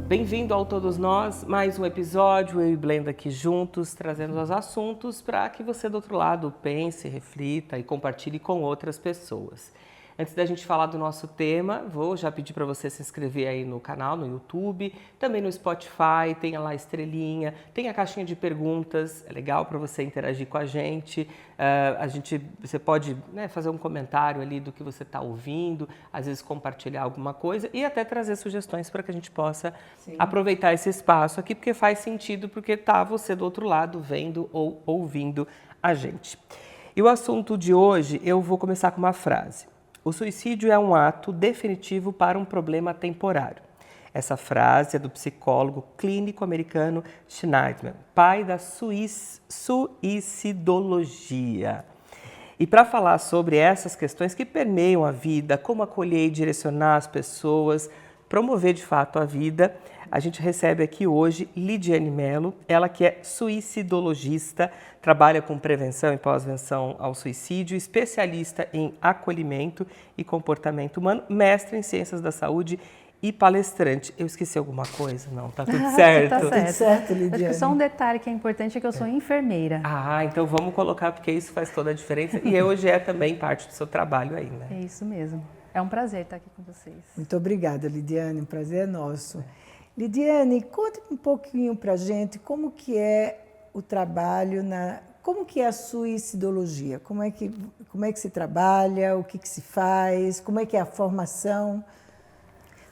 Bem-vindo ao Todos Nós, mais um episódio, eu e Blenda aqui juntos, trazendo os assuntos para que você do outro lado pense, reflita e compartilhe com outras pessoas. Antes da gente falar do nosso tema, vou já pedir para você se inscrever aí no canal, no YouTube, também no Spotify, tem lá a estrelinha, tem a caixinha de perguntas, é legal para você interagir com a gente. Você pode fazer um comentário ali do que você está ouvindo, às vezes compartilhar alguma coisa e até trazer sugestões para que a gente possa aproveitar esse espaço aqui, porque faz sentido, porque está você do outro lado vendo ou ouvindo a gente. E o assunto de hoje, eu vou começar com uma frase. O suicídio é um ato definitivo para um problema temporário. Essa frase é do psicólogo clínico americano Schneidman, pai da suicidologia. E para falar sobre essas questões que permeiam a vida, como acolher e direcionar as pessoas, promover de fato a vida, a gente recebe aqui hoje Lidiane Mello, ela que é suicidologista, trabalha com prevenção e pós-venção ao suicídio, especialista em acolhimento e comportamento humano, mestre em ciências da saúde e palestrante. Eu esqueci alguma coisa? Não, tá tudo certo? Tá certo. Tudo certo, Lidiane. Acho que só um detalhe que é importante é que eu sou enfermeira. Ah, então vamos colocar, porque isso faz toda a diferença e hoje é também parte do seu trabalho aí, né? É isso mesmo. É um prazer estar aqui com vocês. Muito obrigada, Lidiane, o prazer é nosso. Lidiane, conta um pouquinho para a gente como que é o trabalho, como que é a suicidologia, como é que se trabalha, o que se faz, como é que é a formação.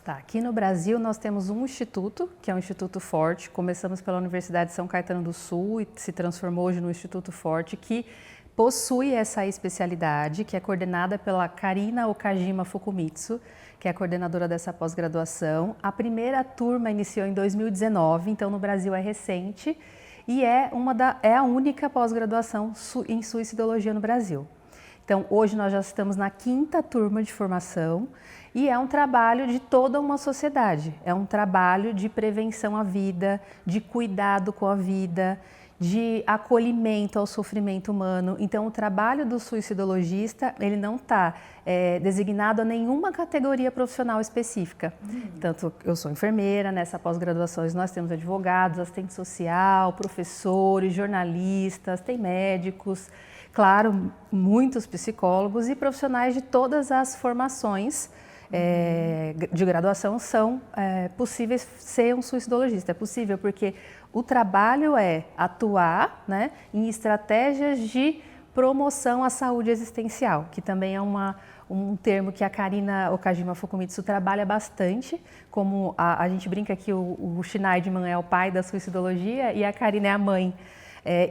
Tá, aqui no Brasil nós temos um instituto, que é o Instituto Forte. Começamos pela Universidade de São Caetano do Sul e se transformou hoje no Instituto Forte, que possui essa especialidade, que é coordenada pela Karina Okajima Fukumitsu, que é a coordenadora dessa pós-graduação. A primeira turma iniciou em 2019, então no Brasil é recente, e é a única pós-graduação em suicidologia no Brasil. Então hoje nós já estamos na 5ª turma de formação e é um trabalho de toda uma sociedade, é um trabalho de prevenção à vida, de cuidado com a vida, de acolhimento ao sofrimento humano. Então, o trabalho do suicidologista, ele não está designado a nenhuma categoria profissional específica. Tanto eu sou enfermeira, nessa pós-graduação nós temos advogados, assistente social, professores, jornalistas, tem médicos, claro, muitos psicólogos e profissionais de todas as formações de graduação são possíveis ser um suicidologista. É possível porque o trabalho é atuar em estratégias de promoção à saúde existencial, que também é um termo que a Karina Okajima Fukumitsu trabalha bastante, como a gente brinca que o Schneidman é o pai da suicidologia e a Karina é a mãe.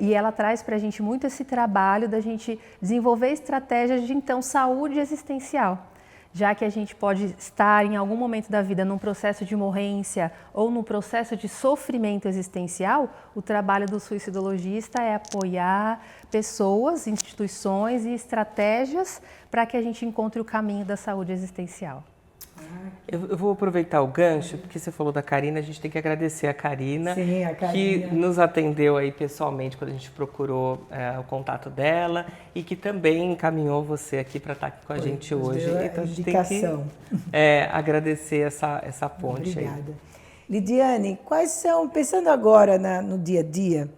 E ela traz para a gente muito esse trabalho da gente desenvolver estratégias de, então, saúde existencial. Já que a gente pode estar em algum momento da vida num processo de morrência ou num processo de sofrimento existencial, o trabalho do suicidologista é apoiar pessoas, instituições e estratégias para que a gente encontre o caminho da saúde existencial. Eu vou aproveitar o gancho, porque você falou da Karina, a gente tem que agradecer a Karina, Sim, a Karina, que nos atendeu aí pessoalmente quando a gente procurou o contato dela e que também encaminhou você aqui para estar aqui com a gente hoje. Então a gente tem que agradecer essa ponte. Obrigada. Aí. Lidiane, quais são, pensando agora no dia a dia,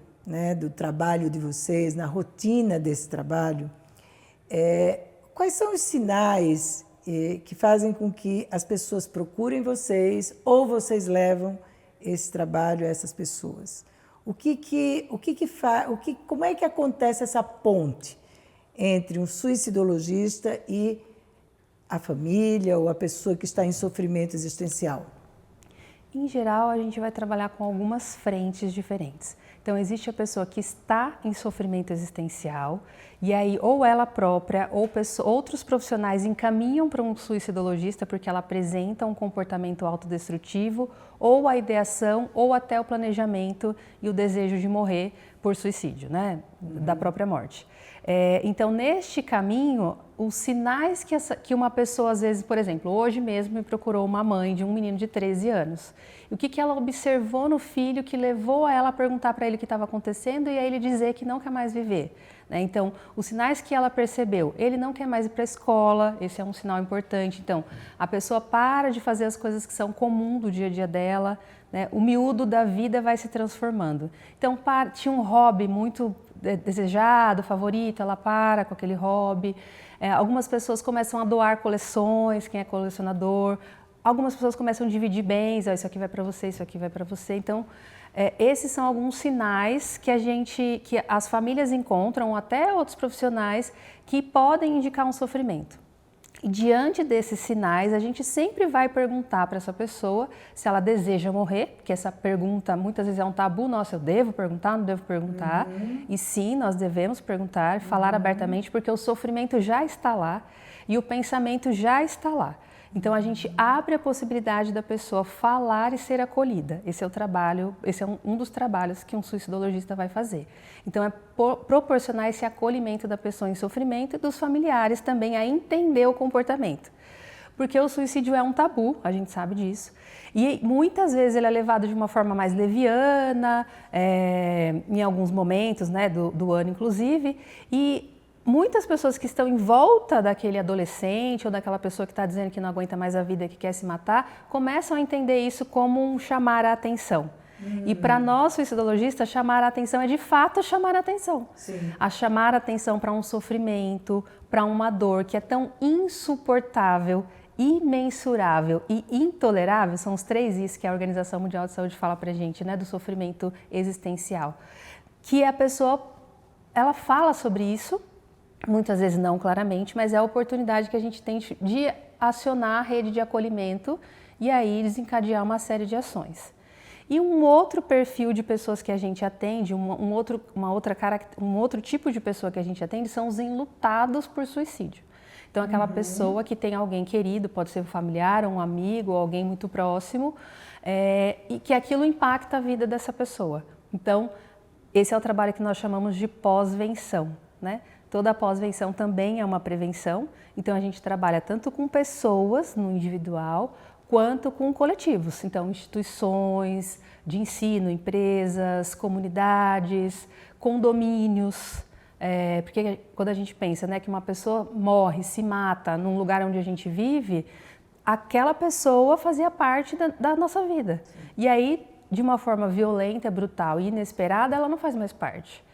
do trabalho de vocês, na rotina desse trabalho, quais são os sinais que fazem com que as pessoas procurem vocês ou vocês levam esse trabalho a essas pessoas? Como é que acontece essa ponte entre um suicidologista e a família ou a pessoa que está em sofrimento existencial? Em geral, a gente vai trabalhar com algumas frentes diferentes. Então, existe a pessoa que está em sofrimento existencial e aí ou ela própria ou outros profissionais encaminham para um suicidologista porque ela apresenta um comportamento autodestrutivo ou a ideação ou até o planejamento e o desejo de morrer por suicídio, da própria morte. Então, neste caminho, os sinais que uma pessoa, às vezes, por exemplo, hoje mesmo me procurou uma mãe de um menino de 13 anos. E o que ela observou no filho que levou ela a perguntar para ele o que estava acontecendo e a ele dizer que não quer mais viver. Então, os sinais que ela percebeu, ele não quer mais ir para a escola, esse é um sinal importante. Então, a pessoa para de fazer as coisas que são comuns do dia a dia dela, né? O miúdo da vida vai se transformando. Então, tinha um hobby muito desejado, favorito, ela para com aquele hobby. Algumas pessoas começam a doar coleções, quem é colecionador. Algumas pessoas começam a dividir bens, isso aqui vai para você, isso aqui vai para você. Então, esses são alguns sinais que as famílias encontram, até outros profissionais, que podem indicar um sofrimento. E diante desses sinais, a gente sempre vai perguntar para essa pessoa se ela deseja morrer, porque essa pergunta muitas vezes é um tabu, nossa, eu devo perguntar, não devo perguntar? E sim, nós devemos perguntar, falar abertamente, porque o sofrimento já está lá e o pensamento já está lá. Então, a gente abre a possibilidade da pessoa falar e ser acolhida. Esse é o trabalho, esse é um dos trabalhos que um suicidologista vai fazer. Então, é proporcionar esse acolhimento da pessoa em sofrimento e dos familiares também a entender o comportamento. Porque o suicídio é um tabu, a gente sabe disso. E muitas vezes ele é levado de uma forma mais leviana, em alguns momentos, né, do ano inclusive, e muitas pessoas que estão em volta daquele adolescente ou daquela pessoa que está dizendo que não aguenta mais a vida, que quer se matar, começam a entender isso como um chamar a atenção. E para nós, suicidologistas, chamar a atenção é de fato chamar a atenção. Sim. A chamar a atenção para um sofrimento, para uma dor que é tão insuportável, imensurável e intolerável, são os 3 Is que a Organização Mundial de Saúde fala para a gente, né, do sofrimento existencial. Que a pessoa, ela fala sobre isso, muitas vezes não claramente, mas é a oportunidade que a gente tem de acionar a rede de acolhimento e aí desencadear uma série de ações. E um outro perfil de pessoas que a gente atende, um outro tipo de pessoa que a gente atende são os enlutados por suicídio. Então, aquela pessoa que tem alguém querido, pode ser um familiar, um amigo, alguém muito próximo, e que aquilo impacta a vida dessa pessoa. Então, esse é o trabalho que nós chamamos de pós-venção, né? Toda pós-venção também é uma prevenção, então a gente trabalha tanto com pessoas no individual, quanto com coletivos, então instituições de ensino, empresas, comunidades, condomínios, porque quando a gente pensa, né, que uma pessoa morre, se mata num lugar onde a gente vive, aquela pessoa fazia parte da nossa vida. Sim. E aí, de uma forma violenta, brutal e inesperada, ela não faz mais parte.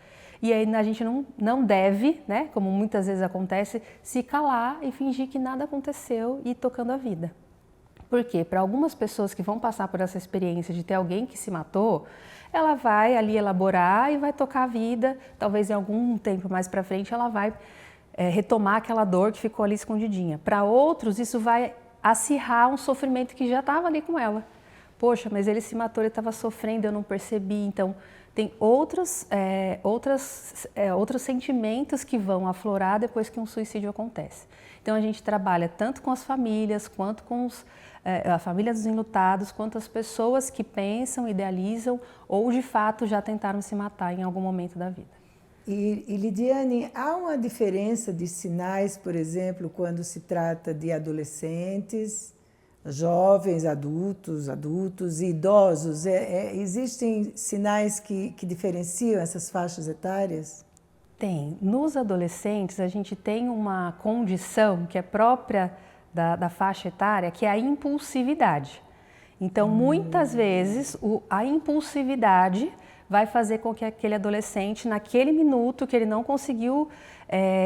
E aí a gente não deve, né, como muitas vezes acontece, se calar e fingir que nada aconteceu e ir tocando a vida. Por quê? Para algumas pessoas que vão passar por essa experiência de ter alguém que se matou, ela vai ali elaborar e vai tocar a vida, talvez em algum tempo mais para frente ela vai retomar aquela dor que ficou ali escondidinha. Para outros isso vai acirrar um sofrimento que já estava ali com ela. Poxa, mas ele se matou, ele estava sofrendo, eu não percebi, então tem outros sentimentos que vão aflorar depois que um suicídio acontece. Então a gente trabalha tanto com as famílias, quanto com a família dos enlutados, quanto as pessoas que pensam, idealizam ou de fato já tentaram se matar em algum momento da vida. E Lidiane, há uma diferença de sinais, por exemplo, quando se trata de adolescentes, jovens, adultos e idosos? Existem sinais que diferenciam essas faixas etárias? Tem. Nos adolescentes, a gente tem uma condição que é própria da faixa etária, que é a impulsividade. Então, muitas vezes, a impulsividade vai fazer com que aquele adolescente, naquele minuto que ele não conseguiu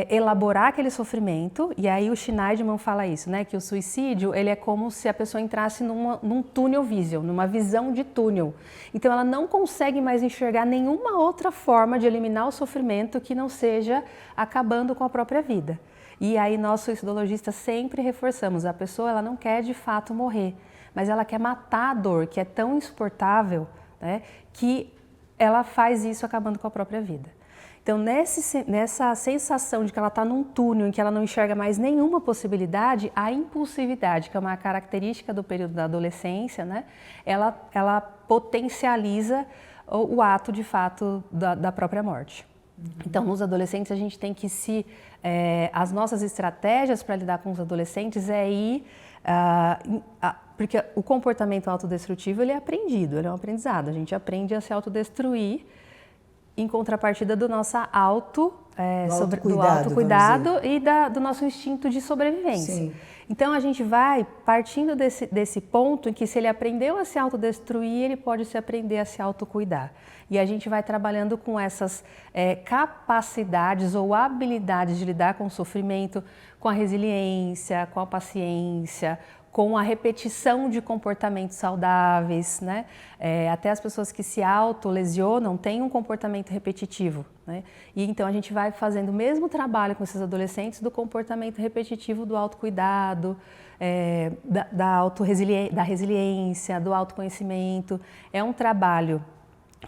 elaborar aquele sofrimento, e aí o Schneiderman fala isso, né, que o suicídio ele é como se a pessoa entrasse num túnel vision, numa visão de túnel. Então ela não consegue mais enxergar nenhuma outra forma de eliminar o sofrimento que não seja acabando com a própria vida. E aí nós suicidologistas sempre reforçamos, a pessoa ela não quer de fato morrer, mas ela quer matar a dor, que é tão insuportável, né, que ela faz isso acabando com a própria vida. Então, nessa sensação de que ela está num túnel em que ela não enxerga mais nenhuma possibilidade, a impulsividade, que é uma característica do período da adolescência, né, ela potencializa o ato, de fato, da própria morte. Então, nos adolescentes, a gente tem que as nossas estratégias para lidar com os adolescentes é ir... porque o comportamento autodestrutivo, ele é aprendido, ele é um aprendizado. A gente aprende a se autodestruir em contrapartida do nosso autocuidado e do nosso instinto de sobrevivência. Sim. Então, a gente vai partindo desse ponto em que, se ele aprendeu a se autodestruir, ele pode se aprender a se autocuidar. E a gente vai trabalhando com essas capacidades ou habilidades de lidar com o sofrimento, com a resiliência, com a paciência, com a repetição de comportamentos saudáveis, né? Até as pessoas que se autolesionam têm um comportamento repetitivo, né? E então a gente vai fazendo o mesmo trabalho com esses adolescentes do comportamento repetitivo do autocuidado, da resiliência, do autoconhecimento. É um trabalho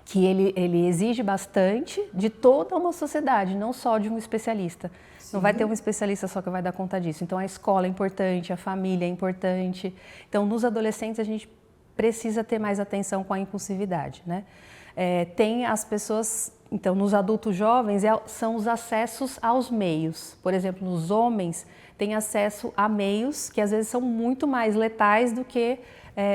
que ele exige bastante de toda uma sociedade, não só de um especialista. Sim. Não vai ter um especialista só que vai dar conta disso. Então, a escola é importante, a família é importante. Então, nos adolescentes, a gente precisa ter mais atenção com a impulsividade, né? Tem as pessoas... Então, nos adultos jovens, são os acessos aos meios. Por exemplo, nos homens, tem acesso a meios que, às vezes, são muito mais letais do que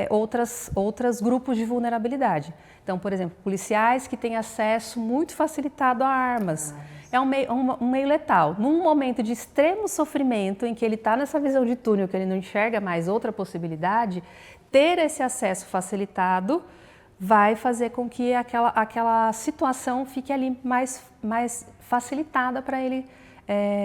outros grupos de vulnerabilidade. Então, por exemplo, policiais que têm acesso muito facilitado a armas. É um meio letal. Num momento de extremo sofrimento, em que ele está nessa visão de túnel, que ele não enxerga mais outra possibilidade, ter esse acesso facilitado vai fazer com que aquela situação fique ali mais facilitada para ele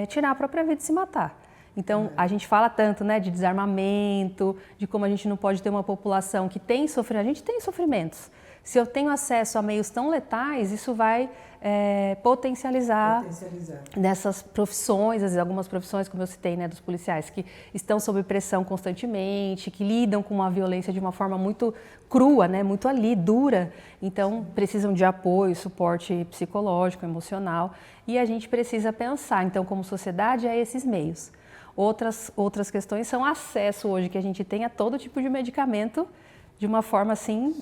tirar a própria vida e se matar. Então, a gente fala tanto, né, de desarmamento, de como a gente não pode ter uma população que tem sofrimento. A gente tem sofrimentos. Se eu tenho acesso a meios tão letais, isso vai potencializar nessas profissões, às vezes algumas profissões, como eu citei, né, dos policiais, que estão sob pressão constantemente, que lidam com a violência de uma forma muito crua, né, muito ali, dura. Então, precisam de apoio, suporte psicológico, emocional, e a gente precisa pensar, então, como sociedade, a esses meios. Outras questões são acesso hoje que a gente tem a todo tipo de medicamento de uma forma assim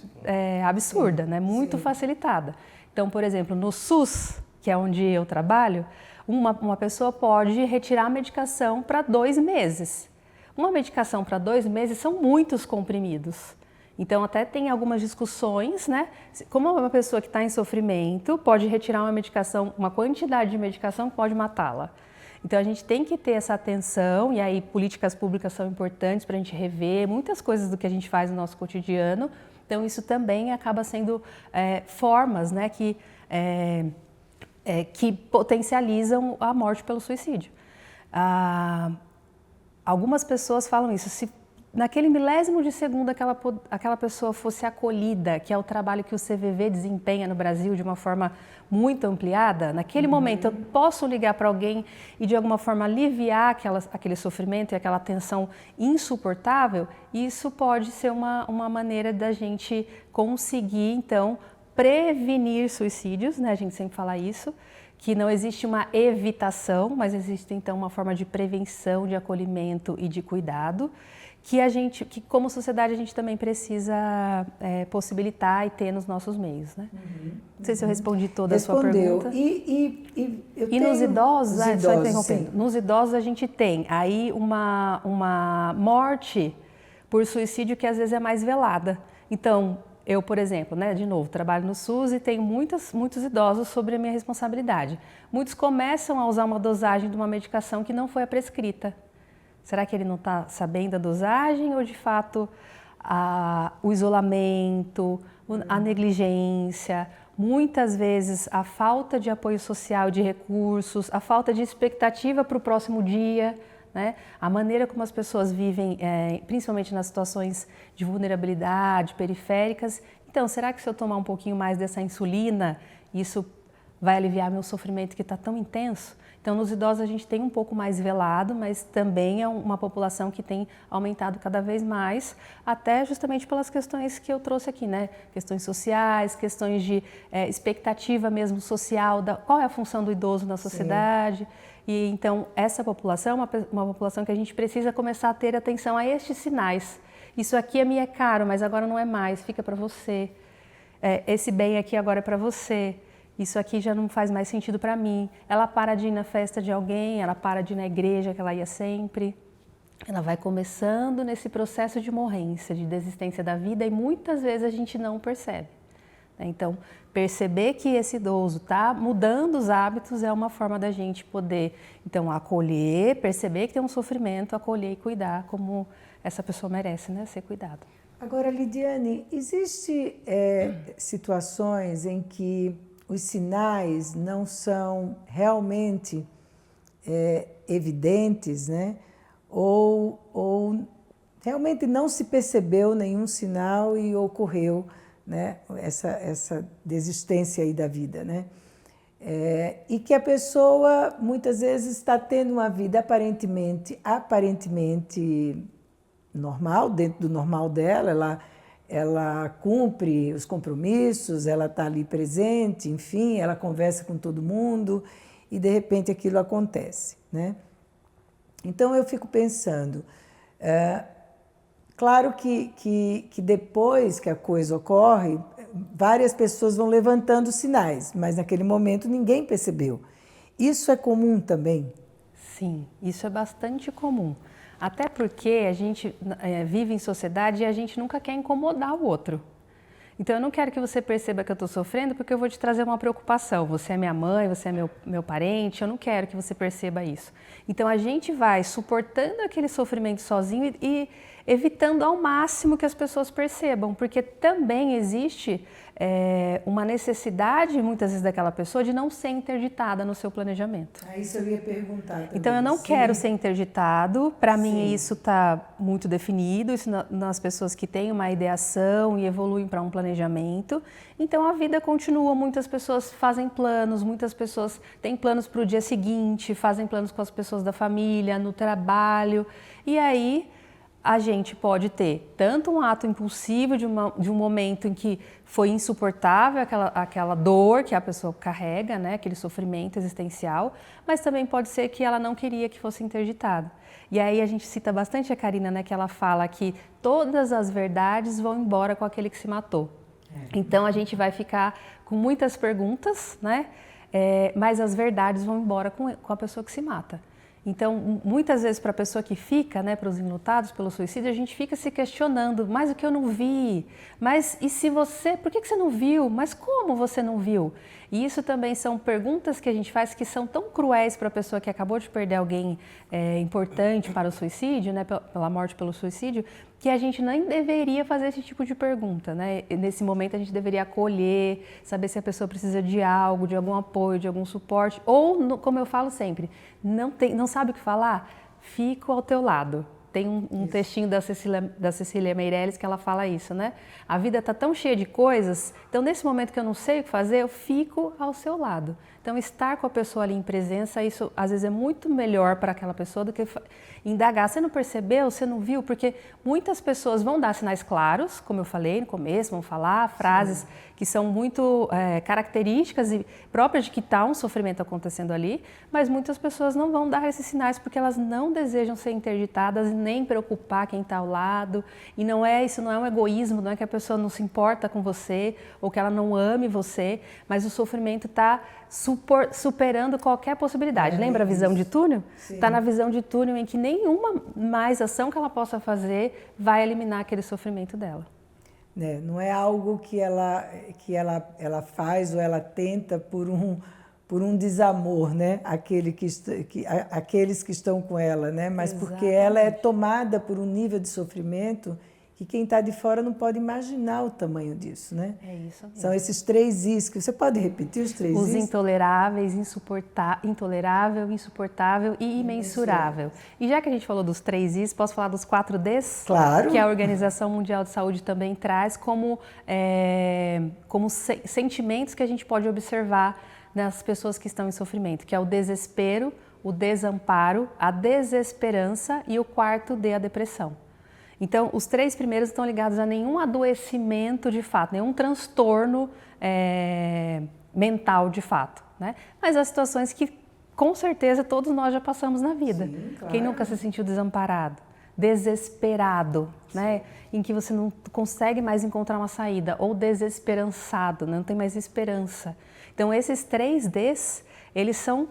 absurda, né? Muito facilitada. Então, por exemplo, no SUS, que é onde eu trabalho, uma pessoa pode retirar a medicação para 2 meses. Uma medicação para 2 meses são muitos comprimidos. Então, até tem algumas discussões, né? Como uma pessoa que está em sofrimento pode retirar uma medicação, uma quantidade de medicação que pode matá-la. Então, a gente tem que ter essa atenção, e aí políticas públicas são importantes para a gente rever muitas coisas do que a gente faz no nosso cotidiano. Então, isso também acaba sendo formas, né, que potencializam a morte pelo suicídio. Algumas pessoas falam isso, se naquele milésimo de segundo aquela pessoa fosse acolhida, que é o trabalho que o CVV desempenha no Brasil de uma forma muito ampliada, naquele momento eu posso ligar para alguém e de alguma forma aliviar aquele sofrimento e aquela tensão insuportável, e isso pode ser uma maneira da gente conseguir, então, prevenir suicídios, né? A gente sempre fala isso, que não existe uma evitação, mas existe então uma forma de prevenção, de acolhimento e de cuidado, que como sociedade a gente também precisa possibilitar e ter nos nossos meios, né? Não sei se eu respondi toda a sua pergunta. E nos idosos, só interrompendo, nos idosos a gente tem aí uma morte por suicídio que às vezes é mais velada. Então, eu, por exemplo, né, de novo, trabalho no SUS e tenho muitos idosos sobre a minha responsabilidade. Muitos começam a usar uma dosagem de uma medicação que não foi a prescrita. Será que ele não está sabendo a dosagem ou, de fato, o isolamento, a negligência, muitas vezes a falta de apoio social, de recursos, a falta de expectativa para o próximo dia, né? A maneira como as pessoas vivem, principalmente nas situações de vulnerabilidade, periféricas. Então, será que se eu tomar um pouquinho mais dessa insulina, isso vai aliviar meu sofrimento que está tão intenso? Então, nos idosos a gente tem um pouco mais velado, mas também é uma população que tem aumentado cada vez mais, até justamente pelas questões que eu trouxe aqui, né? Questões sociais, questões de expectativa mesmo social, qual é a função do idoso na sociedade. Sim. E então, essa população é uma população que a gente precisa começar a ter atenção a estes sinais. Isso aqui me é caro, mas agora não é mais, fica para você. Esse bem aqui agora é para você. isso aqui já não faz mais sentido para mim. Ela para de ir na festa de alguém, ela para de ir na igreja que ela ia sempre. Ela vai começando nesse processo de morrência, de desistência da vida e muitas vezes a gente não percebe. Então, perceber que esse idoso está mudando os hábitos é uma forma da gente poder, então, acolher, perceber que tem um sofrimento, acolher e cuidar como essa pessoa merece, né, ser cuidada. Agora, Lidiane, existem situações em que os sinais não são realmente evidentes, né? Ou realmente não se percebeu nenhum sinal e ocorreu, né, essa desistência aí da vida, né? E que a pessoa muitas vezes está tendo uma vida aparentemente normal, dentro do normal dela, ela cumpre os compromissos, ela está ali presente, enfim, ela conversa com todo mundo e de repente aquilo acontece, né? Então eu fico pensando, claro que depois que a coisa ocorre, várias pessoas vão levantando sinais, mas naquele momento ninguém percebeu. Isso é comum também? Sim, isso é bastante comum. Até porque a gente vive em sociedade e a gente nunca quer incomodar o outro. Então eu não quero que você perceba que eu estou sofrendo porque eu vou te trazer uma preocupação. Você é minha mãe, você é meu parente, eu não quero que você perceba isso. Então a gente vai suportando aquele sofrimento sozinho e evitando ao máximo que as pessoas percebam, porque também existe uma necessidade, muitas vezes, daquela pessoa de não ser interditada no seu planejamento. Isso eu ia perguntar também. Então eu não quero ser interditado, para mim isso está muito definido, isso nas pessoas que têm uma ideação e evoluem para um planejamento. Então a vida continua, muitas pessoas fazem planos, muitas pessoas têm planos para o dia seguinte, fazem planos com as pessoas da família, no trabalho, e aí a gente pode ter tanto um ato impulsivo de um momento em que foi insuportável aquela dor que a pessoa carrega, né, aquele sofrimento existencial, mas também pode ser que ela não queria que fosse interditado. E aí a gente cita bastante a Karina, né, que ela fala que todas as verdades vão embora com aquele que se matou. Então a gente vai ficar com muitas perguntas, né, mas as verdades vão embora com a pessoa que se mata. Então, muitas vezes para a pessoa que fica, né, para os enlutados pelo suicídio, a gente fica se questionando, mas o que eu não vi? Mas e se você, por que você não viu? Mas como você não viu? E isso também são perguntas que a gente faz que são tão cruéis para a pessoa que acabou de perder alguém importante para o suicídio, né, pela morte pelo suicídio, que a gente nem deveria fazer esse tipo de pergunta, né? Nesse momento a gente deveria acolher, saber se a pessoa precisa de algo, de algum apoio, de algum suporte, ou, como eu falo sempre, não sabe o que falar? Fico ao teu lado. Tem um textinho da Cecília Meirelles que ela fala isso, né? A vida está tão cheia de coisas, então nesse momento que eu não sei o que fazer, eu fico ao seu lado. Então estar com a pessoa ali em presença, isso às vezes é muito melhor para aquela pessoa do que indagar. Você não percebeu? Você não viu? Porque muitas pessoas vão dar sinais claros, como eu falei no começo, vão falar frases que são muito características e próprias de que está um sofrimento acontecendo ali, mas muitas pessoas não vão dar esses sinais porque elas não desejam ser interditadas e nem preocupar quem está ao lado. E isso não é um egoísmo, não é que a pessoa não se importa com você ou que ela não ame você, mas o sofrimento está superando qualquer possibilidade. Lembra a visão de túnel? Está na visão de túnel em que nenhuma mais ação que ela possa fazer vai eliminar aquele sofrimento dela. Não é algo que ela faz ou ela tenta por um desamor, né? Aqueles que estão com ela, né? Mas porque ela é tomada por um nível de sofrimento que quem está de fora não pode imaginar o tamanho disso, né? É isso mesmo. São esses 3 Is, que você pode repetir os 3 Is? Os intoleráveis, intolerável, insuportável e imensurável. E já que a gente falou dos 3 Is, posso falar dos 4 Ds? Claro. Que a Organização Mundial de Saúde também traz como sentimentos que a gente pode observar nas pessoas que estão em sofrimento, que é o desespero, o desamparo, a desesperança e o 4 D, a depressão. Então, os 3 primeiros estão ligados a nenhum adoecimento de fato, nenhum transtorno mental de fato, né? Mas as situações que, com certeza, todos nós já passamos na vida. Sim, claro. Quem nunca se sentiu desamparado, desesperado, né? Em que você não consegue mais encontrar uma saída, ou desesperançado, não tem mais esperança. Então esses 3 Ds, eles são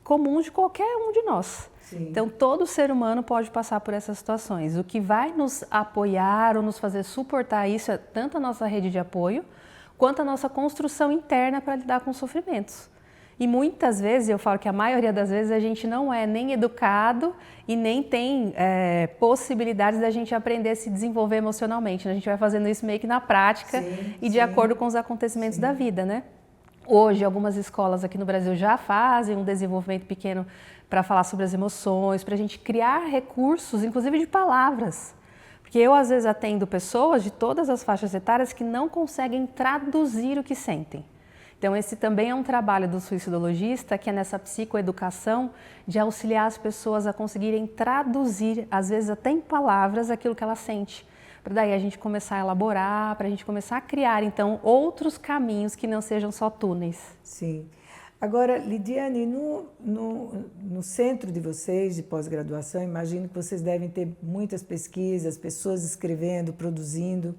comuns de qualquer um de nós. Sim. Então todo ser humano pode passar por essas situações. O que vai nos apoiar ou nos fazer suportar isso é tanto a nossa rede de apoio, quanto a nossa construção interna para lidar com os sofrimentos. E muitas vezes, eu falo que a maioria das vezes, a gente não é nem educado e nem tem possibilidades da gente aprender a se desenvolver emocionalmente, né? A gente vai fazendo isso meio que na prática e de acordo com os acontecimentos da vida, né? Hoje, algumas escolas aqui no Brasil já fazem um desenvolvimento pequeno para falar sobre as emoções, para a gente criar recursos, inclusive de palavras. Porque eu, às vezes, atendo pessoas de todas as faixas etárias que não conseguem traduzir o que sentem. Então, esse também é um trabalho do suicidologista, que é nessa psicoeducação de auxiliar as pessoas a conseguirem traduzir, às vezes até em palavras, aquilo que ela sente. Para daí a gente começar a elaborar, para a gente começar a criar, então, outros caminhos que não sejam só túneis. Sim. Agora, Lidiane, no centro de vocês, de pós-graduação, imagino que vocês devem ter muitas pesquisas, pessoas escrevendo, produzindo.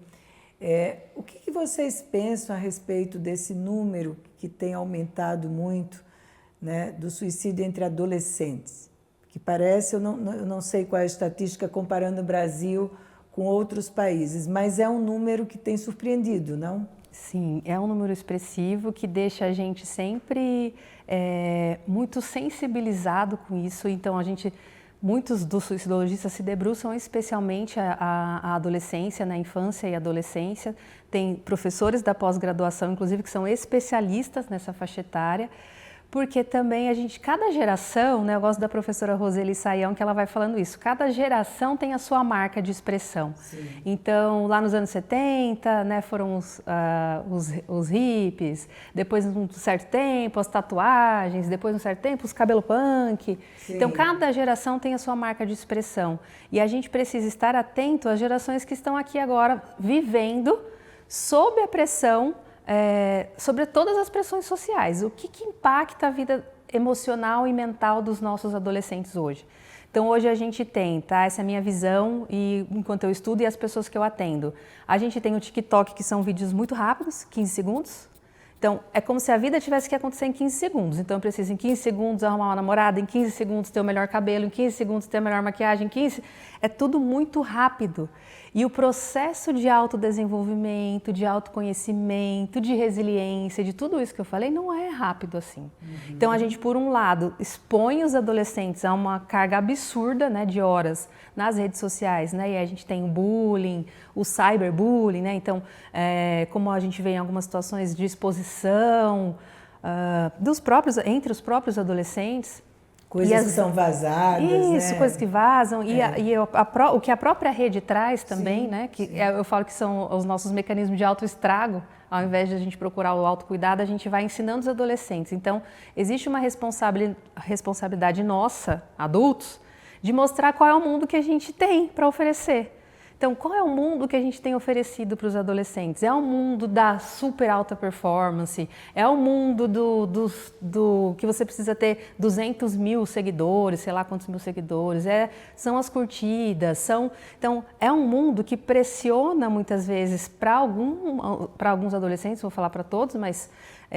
O que vocês pensam a respeito desse número que tem aumentado muito, né, do suicídio entre adolescentes? Que parece, eu não sei qual é a estatística comparando o Brasil com outros países, mas é um número que tem surpreendido, não? Sim, é um número expressivo que deixa a gente sempre muito sensibilizado com isso. Então, muitos dos suicidologistas se debruçam especialmente à adolescência, na infância e adolescência. Tem professores da pós-graduação, inclusive, que são especialistas nessa faixa etária, porque também cada geração, né, eu gosto da professora Roseli Saião, que ela vai falando isso, cada geração tem a sua marca de expressão. Sim. Então, lá nos anos 70, né, foram os hippies, depois, num certo tempo, as tatuagens, depois, num certo tempo, os cabelo punk. Sim. Então, cada geração tem a sua marca de expressão. E a gente precisa estar atento às gerações que estão aqui agora vivendo sob a pressão, sobre todas as pressões sociais. O que impacta a vida emocional e mental dos nossos adolescentes hoje? Então, hoje a gente tem, tá? Essa é a minha visão, e enquanto eu estudo e as pessoas que eu atendo. A gente tem o TikTok, que são vídeos muito rápidos, 15 segundos. Então, é como se a vida tivesse que acontecer em 15 segundos. Então, eu preciso em 15 segundos arrumar uma namorada, em 15 segundos ter o melhor cabelo, em 15 segundos ter a melhor maquiagem, É tudo muito rápido. E o processo de autodesenvolvimento, de autoconhecimento, de resiliência, de tudo isso que eu falei, não é rápido assim. Uhum. Então, a gente, por um lado, expõe os adolescentes a uma carga absurda, né, de horas nas redes sociais, né? E a gente tem o bullying, o cyberbullying, né? Então, como a gente vê em algumas situações de exposição entre os próprios adolescentes. Coisas que são vazadas, isso, né? Coisas que vazam. O que a própria rede traz também, sim, né? Eu falo que são os nossos mecanismos de autoestrago. Ao invés de a gente procurar o autocuidado, a gente vai ensinando os adolescentes. Então, existe uma responsabilidade nossa, adultos, de mostrar qual é o mundo que a gente tem para oferecer. Então, qual é o mundo que a gente tem oferecido para os adolescentes? É o mundo da super alta performance, é o mundo do que você precisa ter 200 mil seguidores, sei lá quantos mil seguidores, são as curtidas, então é um mundo que pressiona muitas vezes para alguns adolescentes, vou falar para todos, mas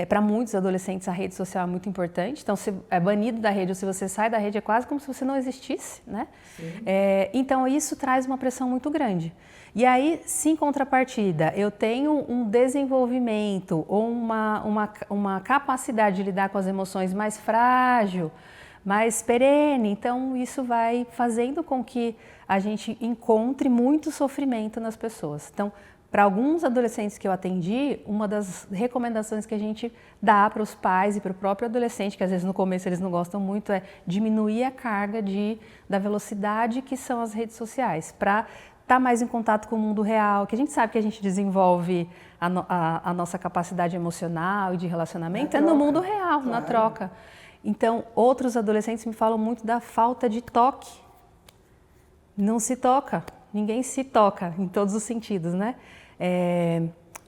para muitos adolescentes a rede social é muito importante. Então, se é banido da rede ou se você sai da rede, é quase como se você não existisse, né? Então, isso traz uma pressão muito grande. E aí, se em contrapartida, eu tenho um desenvolvimento ou uma capacidade de lidar com as emoções mais frágil, mais perene, então isso vai fazendo com que a gente encontre muito sofrimento nas pessoas. Então, para alguns adolescentes que eu atendi, uma das recomendações que a gente dá para os pais e para o próprio adolescente, que às vezes no começo eles não gostam muito, é diminuir a carga da velocidade que são as redes sociais, para estar mais em contato com o mundo real, que a gente sabe que a gente desenvolve a nossa capacidade emocional e de relacionamento no mundo real, claro, na troca. Então, outros adolescentes me falam muito da falta de toque. Não se toca, ninguém se toca em todos os sentidos, né?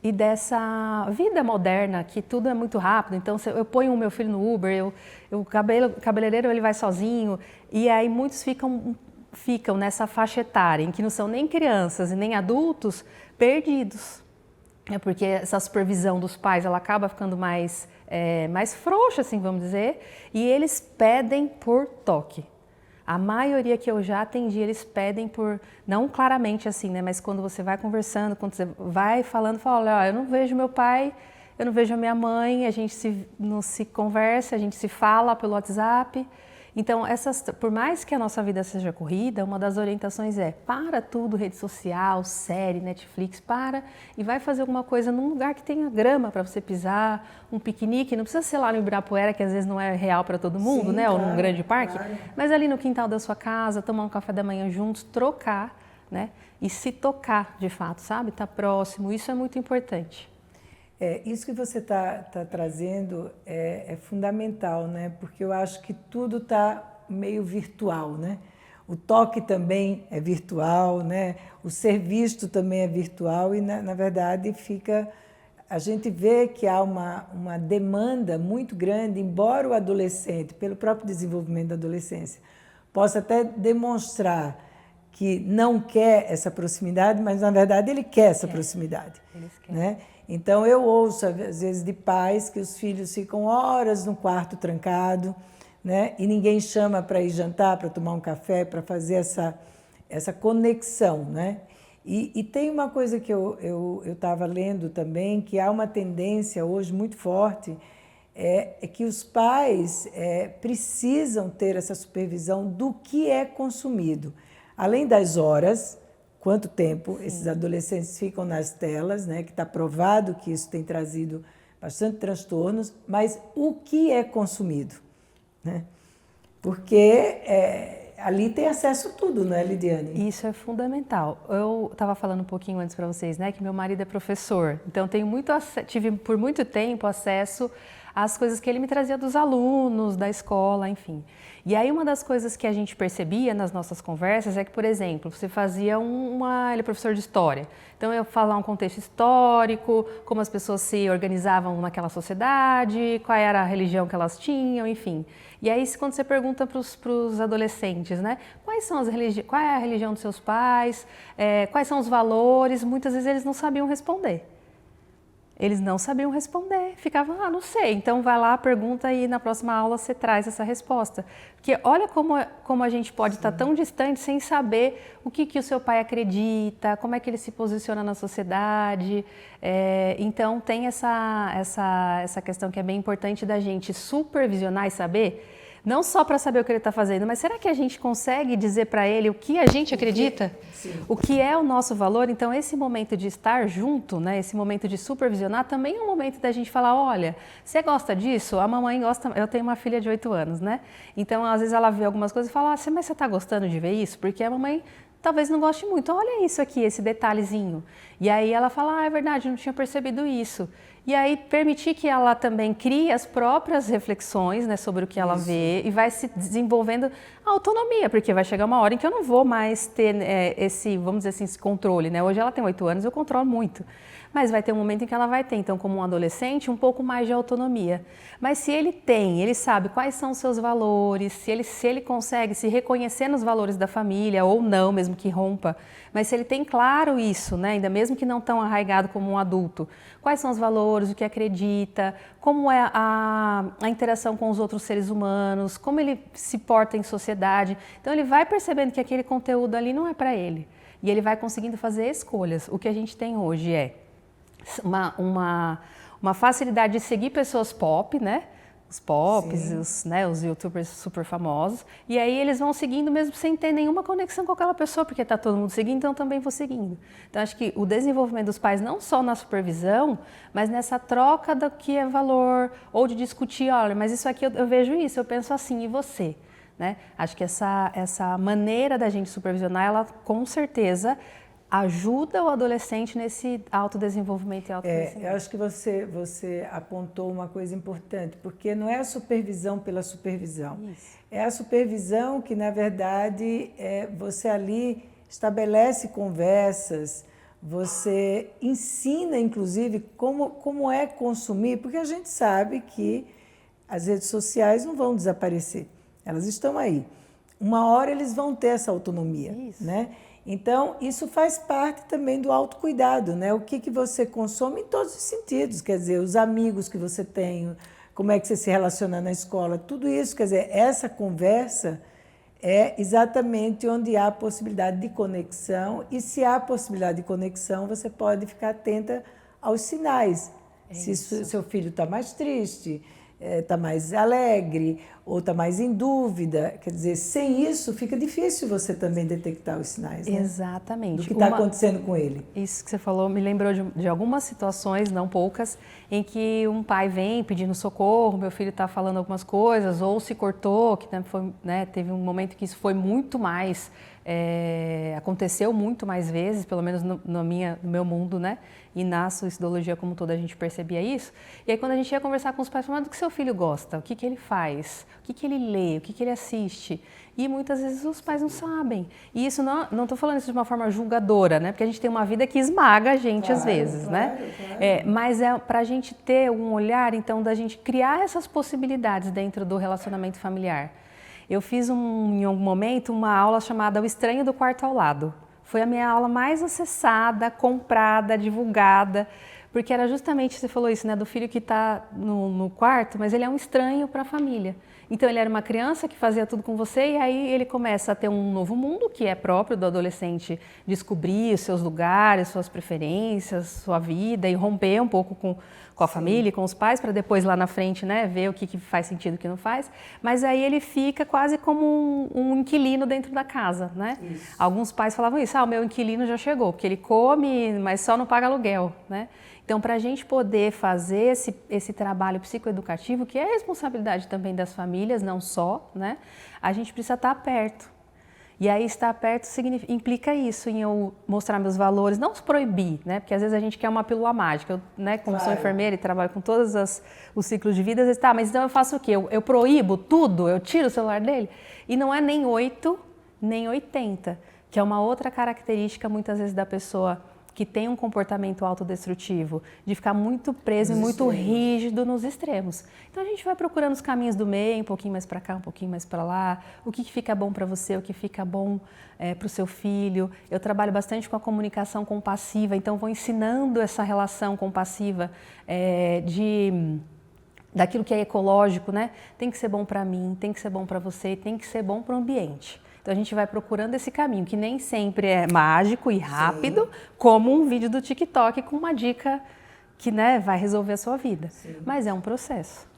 E dessa vida moderna, que tudo é muito rápido. Então, eu ponho o meu filho no Uber, o cabeleireiro ele vai sozinho, e aí muitos ficam ficam nessa faixa etária, em que não são nem crianças e nem adultos, perdidos. É porque essa supervisão dos pais, ela acaba ficando mais frouxa, assim, vamos dizer, e eles pedem por toque. A maioria que eu já atendi, eles pedem por, não claramente assim, né, mas quando você vai conversando, quando você vai falando, fala, olha, eu não vejo meu pai, eu não vejo a minha mãe, a gente não se conversa, a gente se fala pelo WhatsApp. Então, por mais que a nossa vida seja corrida, uma das orientações é para tudo, rede social, série, Netflix, para e vai fazer alguma coisa num lugar que tenha grama para você pisar, um piquenique, não precisa ser lá no Ibirapuera, que às vezes não é real para todo mundo, Sim, né? Claro, ou num grande parque, claro. mas ali no quintal da sua casa, tomar um café da manhã juntos, trocar, né? E se tocar de fato, sabe? Tá próximo, isso é muito importante. Isso que você está trazendo é fundamental, né? Porque eu acho que tudo está meio virtual, né? O toque também é virtual, né? O ser visto também é virtual e, na verdade, a gente vê que há uma demanda muito grande, embora o adolescente, pelo próprio desenvolvimento da adolescência, possa até demonstrar que não quer essa proximidade, mas, na verdade, ele quer essa proximidade, né? Então, eu ouço, às vezes, de pais que os filhos ficam horas no quarto trancado, né? E ninguém chama para ir jantar, para tomar um café, para fazer essa conexão, né? E tem uma coisa que eu estava lendo também, que há uma tendência hoje muito forte, é que os pais precisam ter essa supervisão do que é consumido. Além das horas, quanto tempo esses adolescentes ficam nas telas, né? Que está provado que isso tem trazido bastante transtornos, mas o que é consumido, né? Porque ali tem acesso a tudo, não é, Lidiane? Isso é fundamental. Eu estava falando um pouquinho antes para vocês, né, que meu marido é professor, então tive por muito tempo acesso às coisas que ele me trazia dos alunos, da escola, enfim. E aí uma das coisas que a gente percebia nas nossas conversas é que, por exemplo, você fazia ele é professor de história, então eu falar um contexto histórico, como as pessoas se organizavam naquela sociedade, qual era a religião que elas tinham, enfim. E aí quando você pergunta para os adolescentes, né, qual é a religião dos seus pais, quais são os valores, muitas vezes eles não sabiam responder. Eles não sabiam responder, ficavam, não sei, então vai lá, pergunta e na próxima aula você traz essa resposta. Porque olha como a gente pode estar tão distante sem saber o que o seu pai acredita, como é que ele se posiciona na sociedade. Então tem essa questão que é bem importante da gente supervisionar e saber, não só para saber o que ele está fazendo, mas será que a gente consegue dizer para ele o que a gente acredita? O que é o nosso valor? Então, esse momento de estar junto, né, esse momento de supervisionar, também é um momento da gente falar, olha, você gosta disso? A mamãe gosta, eu tenho uma filha de 8 anos, né? Então, às vezes ela vê algumas coisas e fala, mas você está gostando de ver isso? Porque a mamãe talvez não goste muito. Olha isso aqui, esse detalhezinho. E aí ela fala, é verdade, eu não tinha percebido isso. E aí permitir que ela também crie as próprias reflexões, né, sobre o que ela vê e vai se desenvolvendo a autonomia, porque vai chegar uma hora em que eu não vou mais ter vamos dizer assim, esse controle, né? Hoje ela tem 8 anos, eu controlo muito. Mas vai ter um momento em que ela vai ter, então, como um adolescente, um pouco mais de autonomia. Mas se ele sabe quais são os seus valores, se ele consegue se reconhecer nos valores da família, ou não, mesmo que rompa, mas se ele tem claro isso, né, ainda mesmo que não tão arraigado como um adulto, quais são os valores, o que acredita, como é a interação com os outros seres humanos, como ele se porta em sociedade. Então ele vai percebendo que aquele conteúdo ali não é para ele. E ele vai conseguindo fazer escolhas. O que a gente tem hoje é uma facilidade de seguir pessoas pop, né? Os pops, os youtubers super famosos. E aí eles vão seguindo mesmo sem ter nenhuma conexão com aquela pessoa, porque está todo mundo seguindo, então também vou seguindo. Então acho que o desenvolvimento dos pais, não só na supervisão, mas nessa troca do que é valor, ou de discutir, olha, mas isso aqui eu vejo isso, eu penso assim, e você? Né? Acho que essa maneira da gente supervisionar, ela com certeza ajuda o adolescente nesse autodesenvolvimento e autoconhecimento. Eu acho que você apontou uma coisa importante, porque não é a supervisão pela supervisão. Isso. É a supervisão que, na verdade, você ali estabelece conversas, você ensina, inclusive, como é consumir, porque a gente sabe que as redes sociais não vão desaparecer, elas estão aí. uma hora eles vão ter essa autonomia, Isso. né? Então, isso faz parte também do autocuidado, né? O que você consome em todos os sentidos, quer dizer, os amigos que você tem, como é que você se relaciona na escola, tudo isso, quer dizer, essa conversa é exatamente onde há a possibilidade de conexão, e se há possibilidade de conexão, você pode ficar atenta aos sinais. Se seu filho está mais triste, está mais alegre, ou está mais em dúvida, quer dizer, sem isso fica difícil você também detectar os sinais, né? Exatamente. Do que está acontecendo com ele. Isso que você falou me lembrou de algumas situações, não poucas, em que um pai vem pedindo socorro, meu filho está falando algumas coisas, ou se cortou, que foi, né, teve um momento que isso foi muito mais, aconteceu muito mais vezes, pelo menos no meu mundo, né? E na suicidologia como toda a gente percebia isso. E aí quando a gente ia conversar com os pais, falando do que seu filho gosta, o que ele faz, o que ele lê, o que ele assiste. E muitas vezes os pais não sabem. E isso não estou falando isso de uma forma julgadora, né? Porque a gente tem uma vida que esmaga a gente às vezes, né? Mas é para a gente ter um olhar, então, da gente criar essas possibilidades dentro do relacionamento familiar. Eu fiz em algum momento uma aula chamada O Estranho do Quarto ao Lado. Foi a minha aula mais acessada, comprada, divulgada, porque era justamente, você falou isso, né, do filho que está no quarto, mas ele é um estranho para a família. Então ele era uma criança que fazia tudo com você e aí ele começa a ter um novo mundo que é próprio do adolescente, descobrir os seus lugares, suas preferências, sua vida e romper um pouco com a família, com os pais, para depois lá na frente, né, ver o que faz sentido e o que não faz. Mas aí ele fica quase como um inquilino dentro da casa, né? Isso. Alguns pais falavam isso, o meu inquilino já chegou, porque ele come, mas só não paga aluguel, né? Então, para a gente poder fazer esse trabalho psicoeducativo, que é responsabilidade também das famílias, não só, né? A gente precisa estar perto. E aí, estar perto implica isso, em eu mostrar meus valores, não os proibir, né? Porque às vezes a gente quer uma pílula mágica. Eu, né, como sou enfermeira e trabalho com todos os ciclos de vida, às vezes, mas então eu faço o quê? Eu proíbo tudo? Eu tiro o celular dele? E não é nem 8, nem 80, que é uma outra característica, muitas vezes, da pessoa que tem um comportamento autodestrutivo, de ficar muito preso e muito rígido nos extremos. Então a gente vai procurando os caminhos do meio, um pouquinho mais para cá, um pouquinho mais para lá, o que fica bom para você, o que fica bom para o seu filho. Eu trabalho bastante com a comunicação compassiva, então vou ensinando essa relação compassiva daquilo que é ecológico, né? Tem que ser bom para mim, tem que ser bom para você, tem que ser bom para o ambiente. Então a gente vai procurando esse caminho, que nem sempre é mágico e rápido, como um vídeo do TikTok com uma dica que, né, vai resolver a sua vida. Sim. Mas é um processo.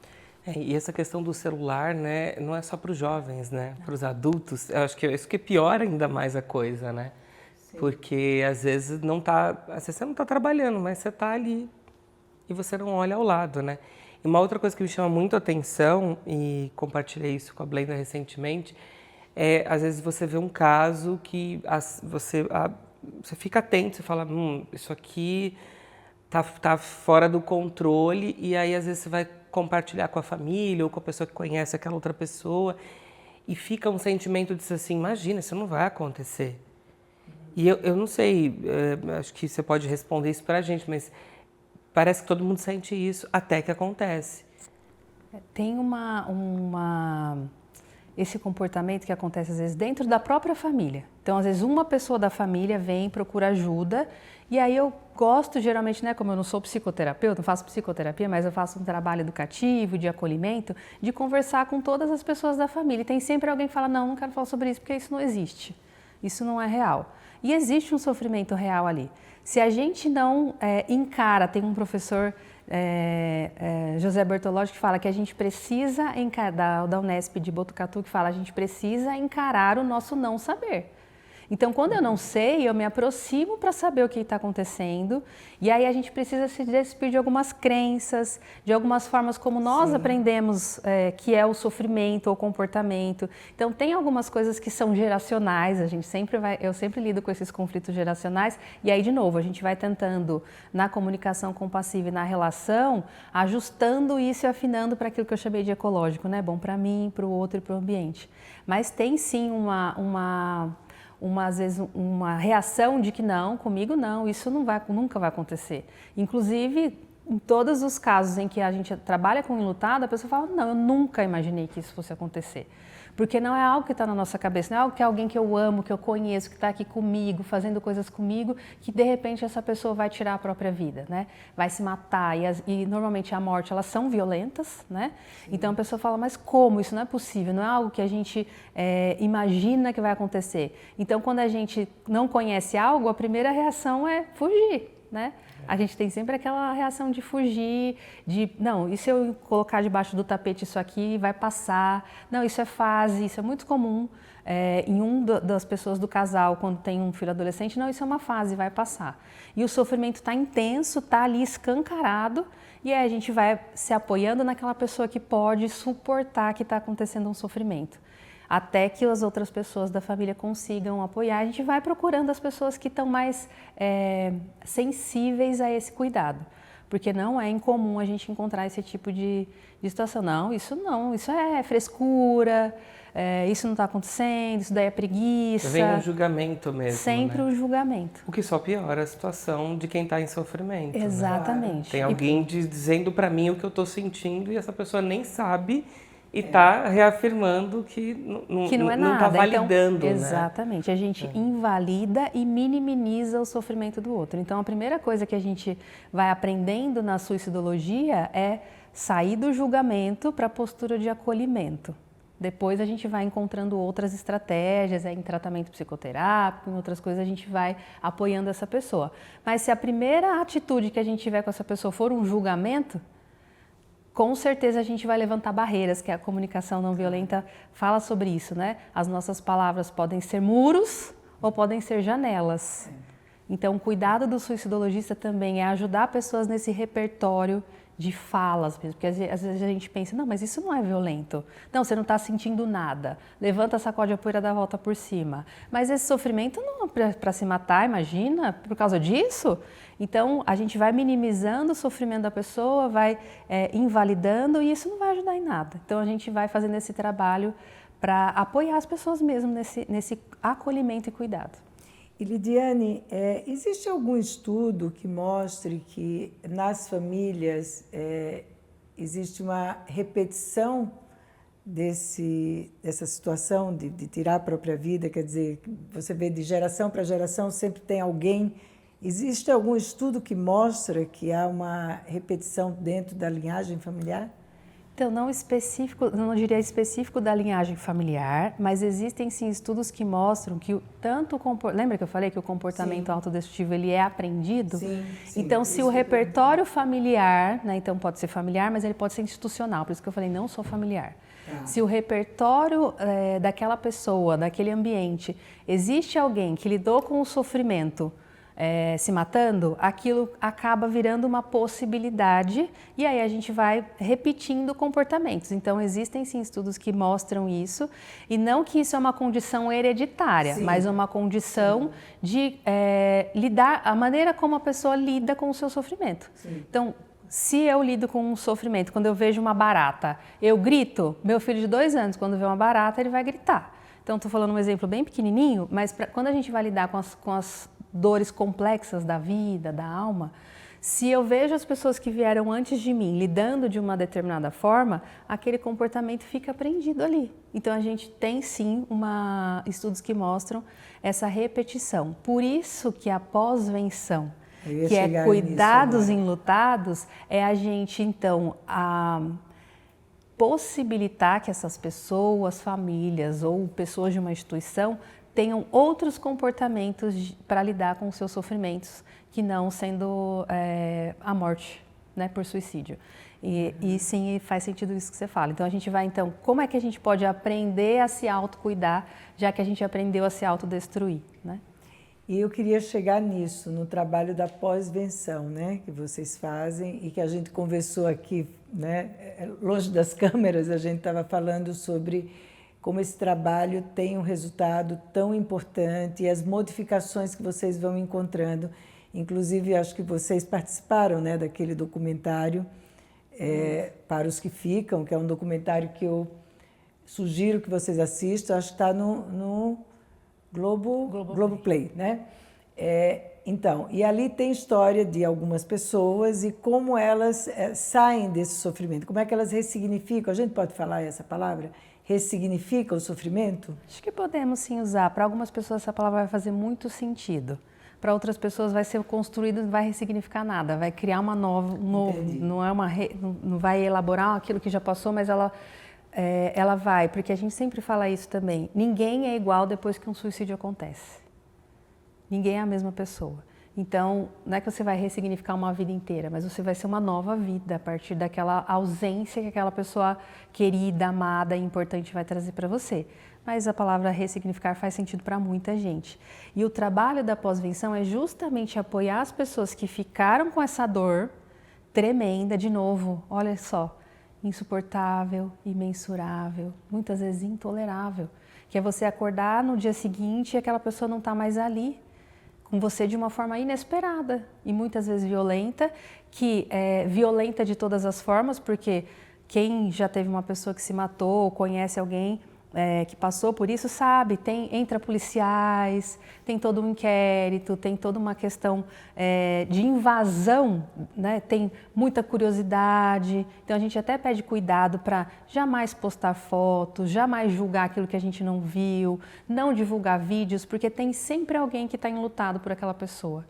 E essa questão do celular, né, não é só para os jovens, né? Para os adultos, eu acho que isso que piora ainda mais a coisa, né? Sim. Porque às vezes você não está trabalhando, mas você está ali e você não olha ao lado, né? E uma outra coisa que me chama muito a atenção, e compartilhei isso com a Blenda recentemente, às vezes você vê um caso que você fica atento, você fala, isso aqui tá fora do controle, e aí às vezes você vai compartilhar com a família ou com a pessoa que conhece aquela outra pessoa, e fica um sentimento de assim, imagina, isso não vai acontecer. E eu não sei, acho que você pode responder isso pra gente, mas parece que todo mundo sente isso até que acontece. Tem esse comportamento que acontece às vezes dentro da própria família. Então, às vezes uma pessoa da família vem, procura ajuda, e aí eu gosto geralmente, né, como eu não sou psicoterapeuta, não faço psicoterapia, mas eu faço um trabalho educativo, de acolhimento, de conversar com todas as pessoas da família. E tem sempre alguém que fala, não quero falar sobre isso, porque isso não existe, isso não é real. E existe um sofrimento real ali. Se a gente não encara, tem um professor, José Bertolodi, que fala que a gente precisa encarar, da Unesp de Botucatu, que fala a gente precisa encarar o nosso não saber. Então, quando eu não sei, eu me aproximo para saber o que está acontecendo, e aí a gente precisa se despir de algumas crenças, de algumas formas como nós aprendemos que é o sofrimento ou comportamento. Então, tem algumas coisas que são geracionais, eu sempre lido com esses conflitos geracionais, e aí, de novo, a gente vai tentando, na comunicação compassiva e na relação, ajustando isso e afinando para aquilo que eu chamei de ecológico, né? Bom para mim, para o outro e para o ambiente. Mas tem sim às vezes uma reação de que não, comigo não, isso nunca vai acontecer. Inclusive, em todos os casos em que a gente trabalha com enlutado, a pessoa fala, não, eu nunca imaginei que isso fosse acontecer. Porque não é algo que está na nossa cabeça, não é algo que é alguém que eu amo, que eu conheço, que está aqui comigo, fazendo coisas comigo, que de repente essa pessoa vai tirar a própria vida, né? Vai se matar e normalmente a morte, elas são violentas, né? Então a pessoa fala, mas como? Isso não é possível, não é algo que a gente imagina que vai acontecer. Então quando a gente não conhece algo, a primeira reação é fugir, né? A gente tem sempre aquela reação de fugir, de não, e se eu colocar debaixo do tapete isso aqui, vai passar. Não, isso é fase, isso é muito comum em das pessoas do casal, quando tem um filho adolescente, não, isso é uma fase, vai passar. E o sofrimento está intenso, está ali escancarado, e aí a gente vai se apoiando naquela pessoa que pode suportar que está acontecendo um sofrimento. Até que as outras pessoas da família consigam apoiar, a gente vai procurando as pessoas que estão mais sensíveis a esse cuidado. Porque não é incomum a gente encontrar esse tipo de situação. Não, isso é frescura, isso não está acontecendo, isso daí é preguiça. Vem o julgamento mesmo, sempre, né? O julgamento. O que só piora a situação de quem está em sofrimento. Exatamente. Né? Tem alguém dizendo para mim o que eu estou sentindo e essa pessoa nem sabe. E está reafirmando que não é nada. Não está validando, então, exatamente. Né? A gente invalida e minimiza o sofrimento do outro. Então, a primeira coisa que a gente vai aprendendo na suicidologia é sair do julgamento para a postura de acolhimento. Depois a gente vai encontrando outras estratégias, em tratamento psicoterápico, em outras coisas a gente vai apoiando essa pessoa. Mas se a primeira atitude que a gente tiver com essa pessoa for um julgamento, com certeza a gente vai levantar barreiras, que a comunicação não violenta fala sobre isso, né? As nossas palavras podem ser muros ou podem ser janelas. Então, o cuidado do suicidologista também é ajudar pessoas nesse repertório de falas mesmo, porque às vezes a gente pensa, não, mas isso não é violento. Não, você não está sentindo nada. Levanta, sacode a poeira, dá a volta por cima. Mas esse sofrimento não é para se matar, imagina, por causa disso? Então, a gente vai minimizando o sofrimento da pessoa, vai invalidando e isso não vai ajudar em nada. Então, a gente vai fazendo esse trabalho para apoiar as pessoas mesmo nesse acolhimento e cuidado. E Lidiane, existe algum estudo que mostre que nas famílias existe uma repetição dessa situação de tirar a própria vida? Quer dizer, você vê de geração para geração sempre tem alguém. Existe algum estudo que mostra que há uma repetição dentro da linhagem familiar? Então, não diria específico da linhagem familiar, mas existem sim estudos que mostram que lembra que eu falei que o comportamento autodestrutivo ele é aprendido? Sim. Então, se o repertório familiar, né, então pode ser familiar, mas ele pode ser institucional, por isso que eu falei não só familiar. Se o repertório daquela pessoa, daquele ambiente, existe alguém que lidou com o sofrimento se matando, aquilo acaba virando uma possibilidade e aí a gente vai repetindo comportamentos. Então, existem sim estudos que mostram isso e não que isso é uma condição hereditária, mas uma condição de lidar, a maneira como a pessoa lida com o seu sofrimento. Então, se eu lido com um sofrimento, quando eu vejo uma barata, eu grito, meu filho de 2 anos, quando vê uma barata, ele vai gritar. Então, estou falando um exemplo bem pequenininho, mas quando a gente vai lidar com as dores complexas da vida, da alma, se eu vejo as pessoas que vieram antes de mim lidando de uma determinada forma, aquele comportamento fica aprendido ali. Então a gente tem sim estudos que mostram essa repetição. Por isso que a pós-venção, que é cuidados enlutados, é a gente então possibilitar que essas pessoas, famílias ou pessoas de uma instituição tenham outros comportamentos para lidar com os seus sofrimentos, que não sendo a morte, né, por suicídio. E sim, faz sentido isso que você fala. Então, a gente vai, como é que a gente pode aprender a se autocuidar, já que a gente aprendeu a se autodestruir, né? E eu queria chegar nisso, no trabalho da pós-venção, né, que vocês fazem e que a gente conversou aqui, né, longe das câmeras, a gente estava falando sobre como esse trabalho tem um resultado tão importante e as modificações que vocês vão encontrando. Inclusive, acho que vocês participaram, né, daquele documentário Para os que Ficam, que é um documentário que eu sugiro que vocês assistam, acho que está no Globoplay, né? Então, e ali tem história de algumas pessoas e como elas saem desse sofrimento, como é que elas ressignificam, a gente pode falar essa palavra? ressignifica o sofrimento? Acho que podemos sim usar. Para algumas pessoas essa palavra vai fazer muito sentido. Para outras pessoas vai ser construído e não vai ressignificar nada, vai criar uma nova, não vai elaborar aquilo que já passou, mas ela vai, porque a gente sempre fala isso também, ninguém é igual depois que um suicídio acontece. Ninguém é a mesma pessoa. Então, não é que você vai ressignificar uma vida inteira, mas você vai ser uma nova vida a partir daquela ausência que aquela pessoa querida, amada e importante vai trazer para você. Mas a palavra ressignificar faz sentido para muita gente. E o trabalho da pós-venção é justamente apoiar as pessoas que ficaram com essa dor tremenda, de novo, olha só, insuportável, imensurável, muitas vezes intolerável, que é você acordar no dia seguinte e aquela pessoa não está mais ali, com você de uma forma inesperada e muitas vezes violenta, que é violenta de todas as formas, porque quem já teve uma pessoa que se matou ou conhece alguém que passou por isso sabe, entra policiais, tem todo um inquérito, tem toda uma questão de invasão, né? Tem muita curiosidade, então a gente até pede cuidado para jamais postar fotos, jamais julgar aquilo que a gente não viu, não divulgar vídeos, porque tem sempre alguém que está enlutado por aquela pessoa.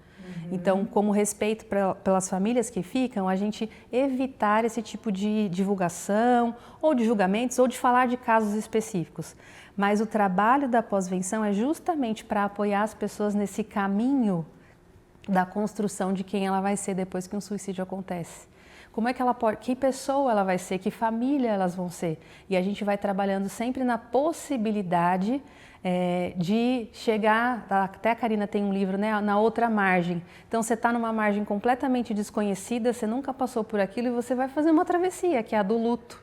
Então, como respeito pelas famílias que ficam, a gente evitar esse tipo de divulgação, ou de julgamentos, ou de falar de casos específicos. Mas o trabalho da pós-venção é justamente para apoiar as pessoas nesse caminho da construção de quem ela vai ser depois que um suicídio acontece. Como é que ela pode, que pessoa ela vai ser, que família elas vão ser. E a gente vai trabalhando sempre na possibilidade de chegar, até a Karina tem um livro, né, na outra margem. Então você está numa margem completamente desconhecida, você nunca passou por aquilo e você vai fazer uma travessia, que é a do luto.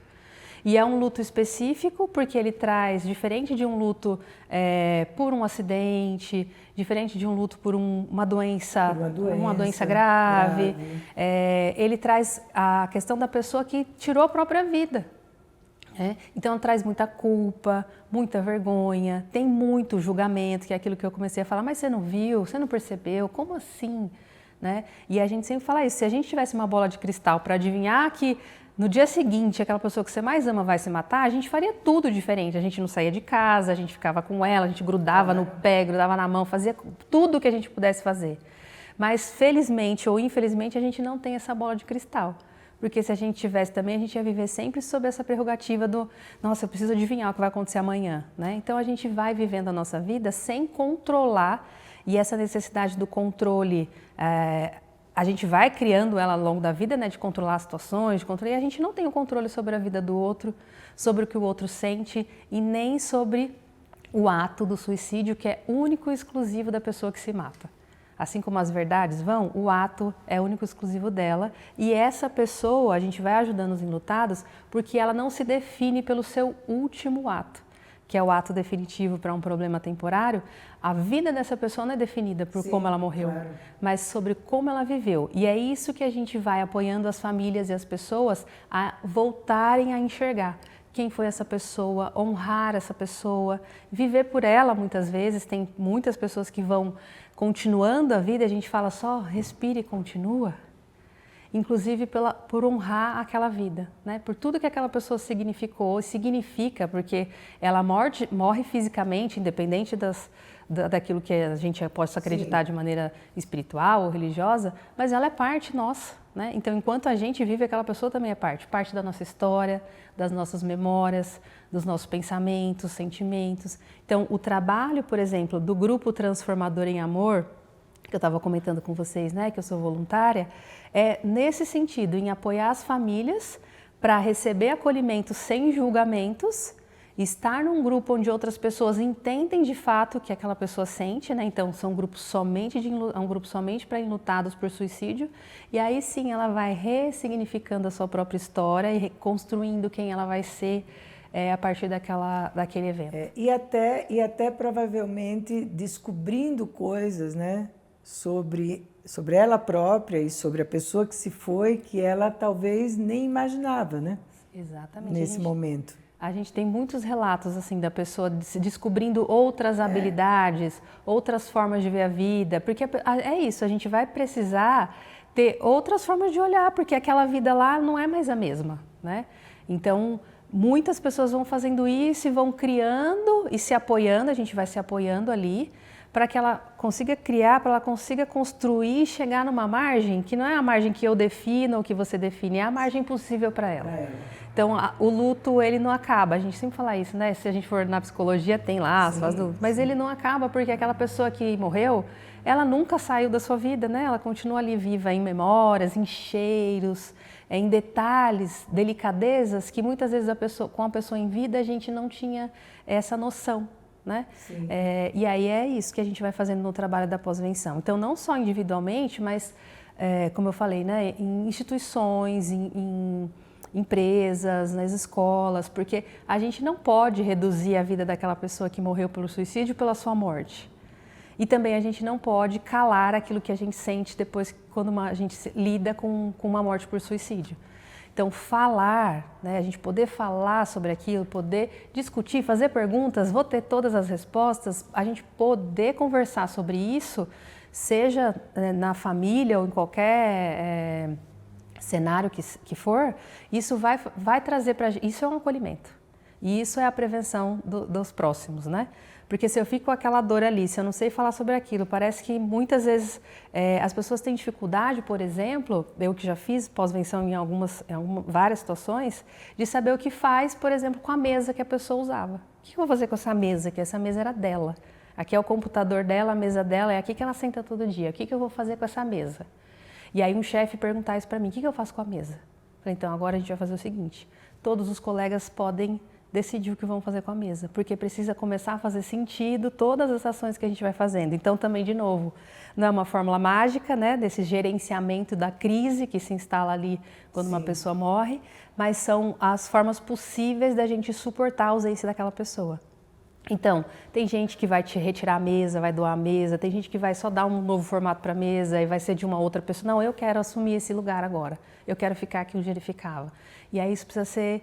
E é um luto específico porque ele traz, diferente de um luto por um acidente, diferente de um luto por uma doença grave. Ele traz a questão da pessoa que tirou a própria vida. Então traz muita culpa, muita vergonha, tem muito julgamento, que é aquilo que eu comecei a falar, mas você não viu, você não percebeu, como assim? Né? E a gente sempre fala isso, se a gente tivesse uma bola de cristal para adivinhar que no dia seguinte aquela pessoa que você mais ama vai se matar, a gente faria tudo diferente, a gente não saía de casa, a gente ficava com ela, a gente grudava no pé, grudava na mão, fazia tudo o que a gente pudesse fazer. Mas felizmente ou infelizmente a gente não tem essa bola de cristal. Porque se a gente tivesse também, a gente ia viver sempre sob essa prerrogativa do nossa, eu preciso adivinhar o que vai acontecer amanhã, né? Então a gente vai vivendo a nossa vida sem controlar e essa necessidade do controle, a gente vai criando ela ao longo da vida, né? De controlar as situações, e a gente não tem o controle sobre a vida do outro, sobre o que o outro sente e nem sobre o ato do suicídio que é único e exclusivo da pessoa que se mata. Assim como as verdades vão, o ato é único e exclusivo dela e essa pessoa, a gente vai ajudando os enlutados porque ela não se define pelo seu último ato, que é o ato definitivo para um problema temporário. A vida dessa pessoa não é definida por como ela morreu, claro, mas sobre como ela viveu. E é isso que a gente vai apoiando as famílias e as pessoas a voltarem a enxergar. Quem foi essa pessoa, honrar essa pessoa, viver por ela muitas vezes. Tem muitas pessoas que vão continuando a vida e a gente fala só respira e continua. Inclusive por honrar aquela vida, né? Por tudo que aquela pessoa significou, significa, porque ela morre fisicamente, independente daquilo que a gente possa acreditar de maneira espiritual ou religiosa, mas ela é parte nossa, né? Então, enquanto a gente vive, aquela pessoa também é parte da nossa história, das nossas memórias, dos nossos pensamentos, sentimentos. Então, o trabalho, por exemplo, do Grupo Transformador em Amor, que eu estava comentando com vocês, né, que eu sou voluntária, é nesse sentido, em apoiar as famílias para receber acolhimento sem julgamentos, estar num grupo onde outras pessoas entendem de fato o que aquela pessoa sente, né? Então são grupos somente um grupo somente para enlutados por suicídio, e aí sim ela vai ressignificando a sua própria história e reconstruindo quem ela vai ser a partir daquele evento. E até provavelmente descobrindo coisas, né? Sobre ela própria e sobre a pessoa que se foi, que ela talvez nem imaginava, né? Exatamente. Nesse momento. A gente tem muitos relatos assim da pessoa se descobrindo outras habilidades, outras formas de ver a vida, porque é isso, a gente vai precisar ter outras formas de olhar, porque aquela vida lá não é mais a mesma, né? Então, muitas pessoas vão fazendo isso e vão criando e se apoiando, a gente vai se apoiando ali, para que ela consiga criar, para ela consiga construir e chegar numa margem que não é a margem que eu defino ou que você define, é a margem possível para ela. Então, o luto, ele não acaba. A gente sempre fala isso, né? Se a gente for na psicologia, tem lá as fases do luto. Mas ele não acaba porque aquela pessoa que morreu, ela nunca saiu da sua vida, né? Ela continua ali viva em memórias, em cheiros, em detalhes, delicadezas que muitas vezes com a pessoa em vida a gente não tinha essa noção. Né? E aí é isso que a gente vai fazendo no trabalho da pós-venção. Então, não só individualmente, mas, como eu falei, né, em instituições, em empresas, nas escolas, porque a gente não pode reduzir a vida daquela pessoa que morreu pelo suicídio pela sua morte. E também a gente não pode calar aquilo que a gente sente depois quando a gente lida com uma morte por suicídio. Então, falar, né, a gente poder falar sobre aquilo, poder discutir, fazer perguntas, vou ter todas as respostas, a gente poder conversar sobre isso, seja na família ou em qualquer cenário que for, isso vai trazer para a gente, isso é um acolhimento. E isso é a prevenção dos próximos, né? Porque se eu fico com aquela dor ali, se eu não sei falar sobre aquilo, parece que muitas vezes as pessoas têm dificuldade, por exemplo, eu que já fiz pós-venção em várias situações, de saber o que faz, por exemplo, com a mesa que a pessoa usava. O que eu vou fazer com essa mesa? Que essa mesa era dela. Aqui é o computador dela, a mesa dela, é aqui que ela senta todo dia. O que eu vou fazer com essa mesa? E aí um chefe perguntar isso para mim, o que eu faço com a mesa? Eu falei, então agora a gente vai fazer o seguinte, todos os colegas podem decidir o que vão fazer com a mesa, porque precisa começar a fazer sentido todas as ações que a gente vai fazendo. Então, também, de novo, não é uma fórmula mágica, né, desse gerenciamento da crise que se instala ali quando uma pessoa morre, mas são as formas possíveis da gente suportar a ausência daquela pessoa. Então, tem gente que vai te retirar a mesa, vai doar a mesa, tem gente que vai só dar um novo formato para a mesa e vai ser de uma outra pessoa. Não, eu quero assumir esse lugar agora, eu quero ficar aqui onde ele ficava. E aí isso precisa ser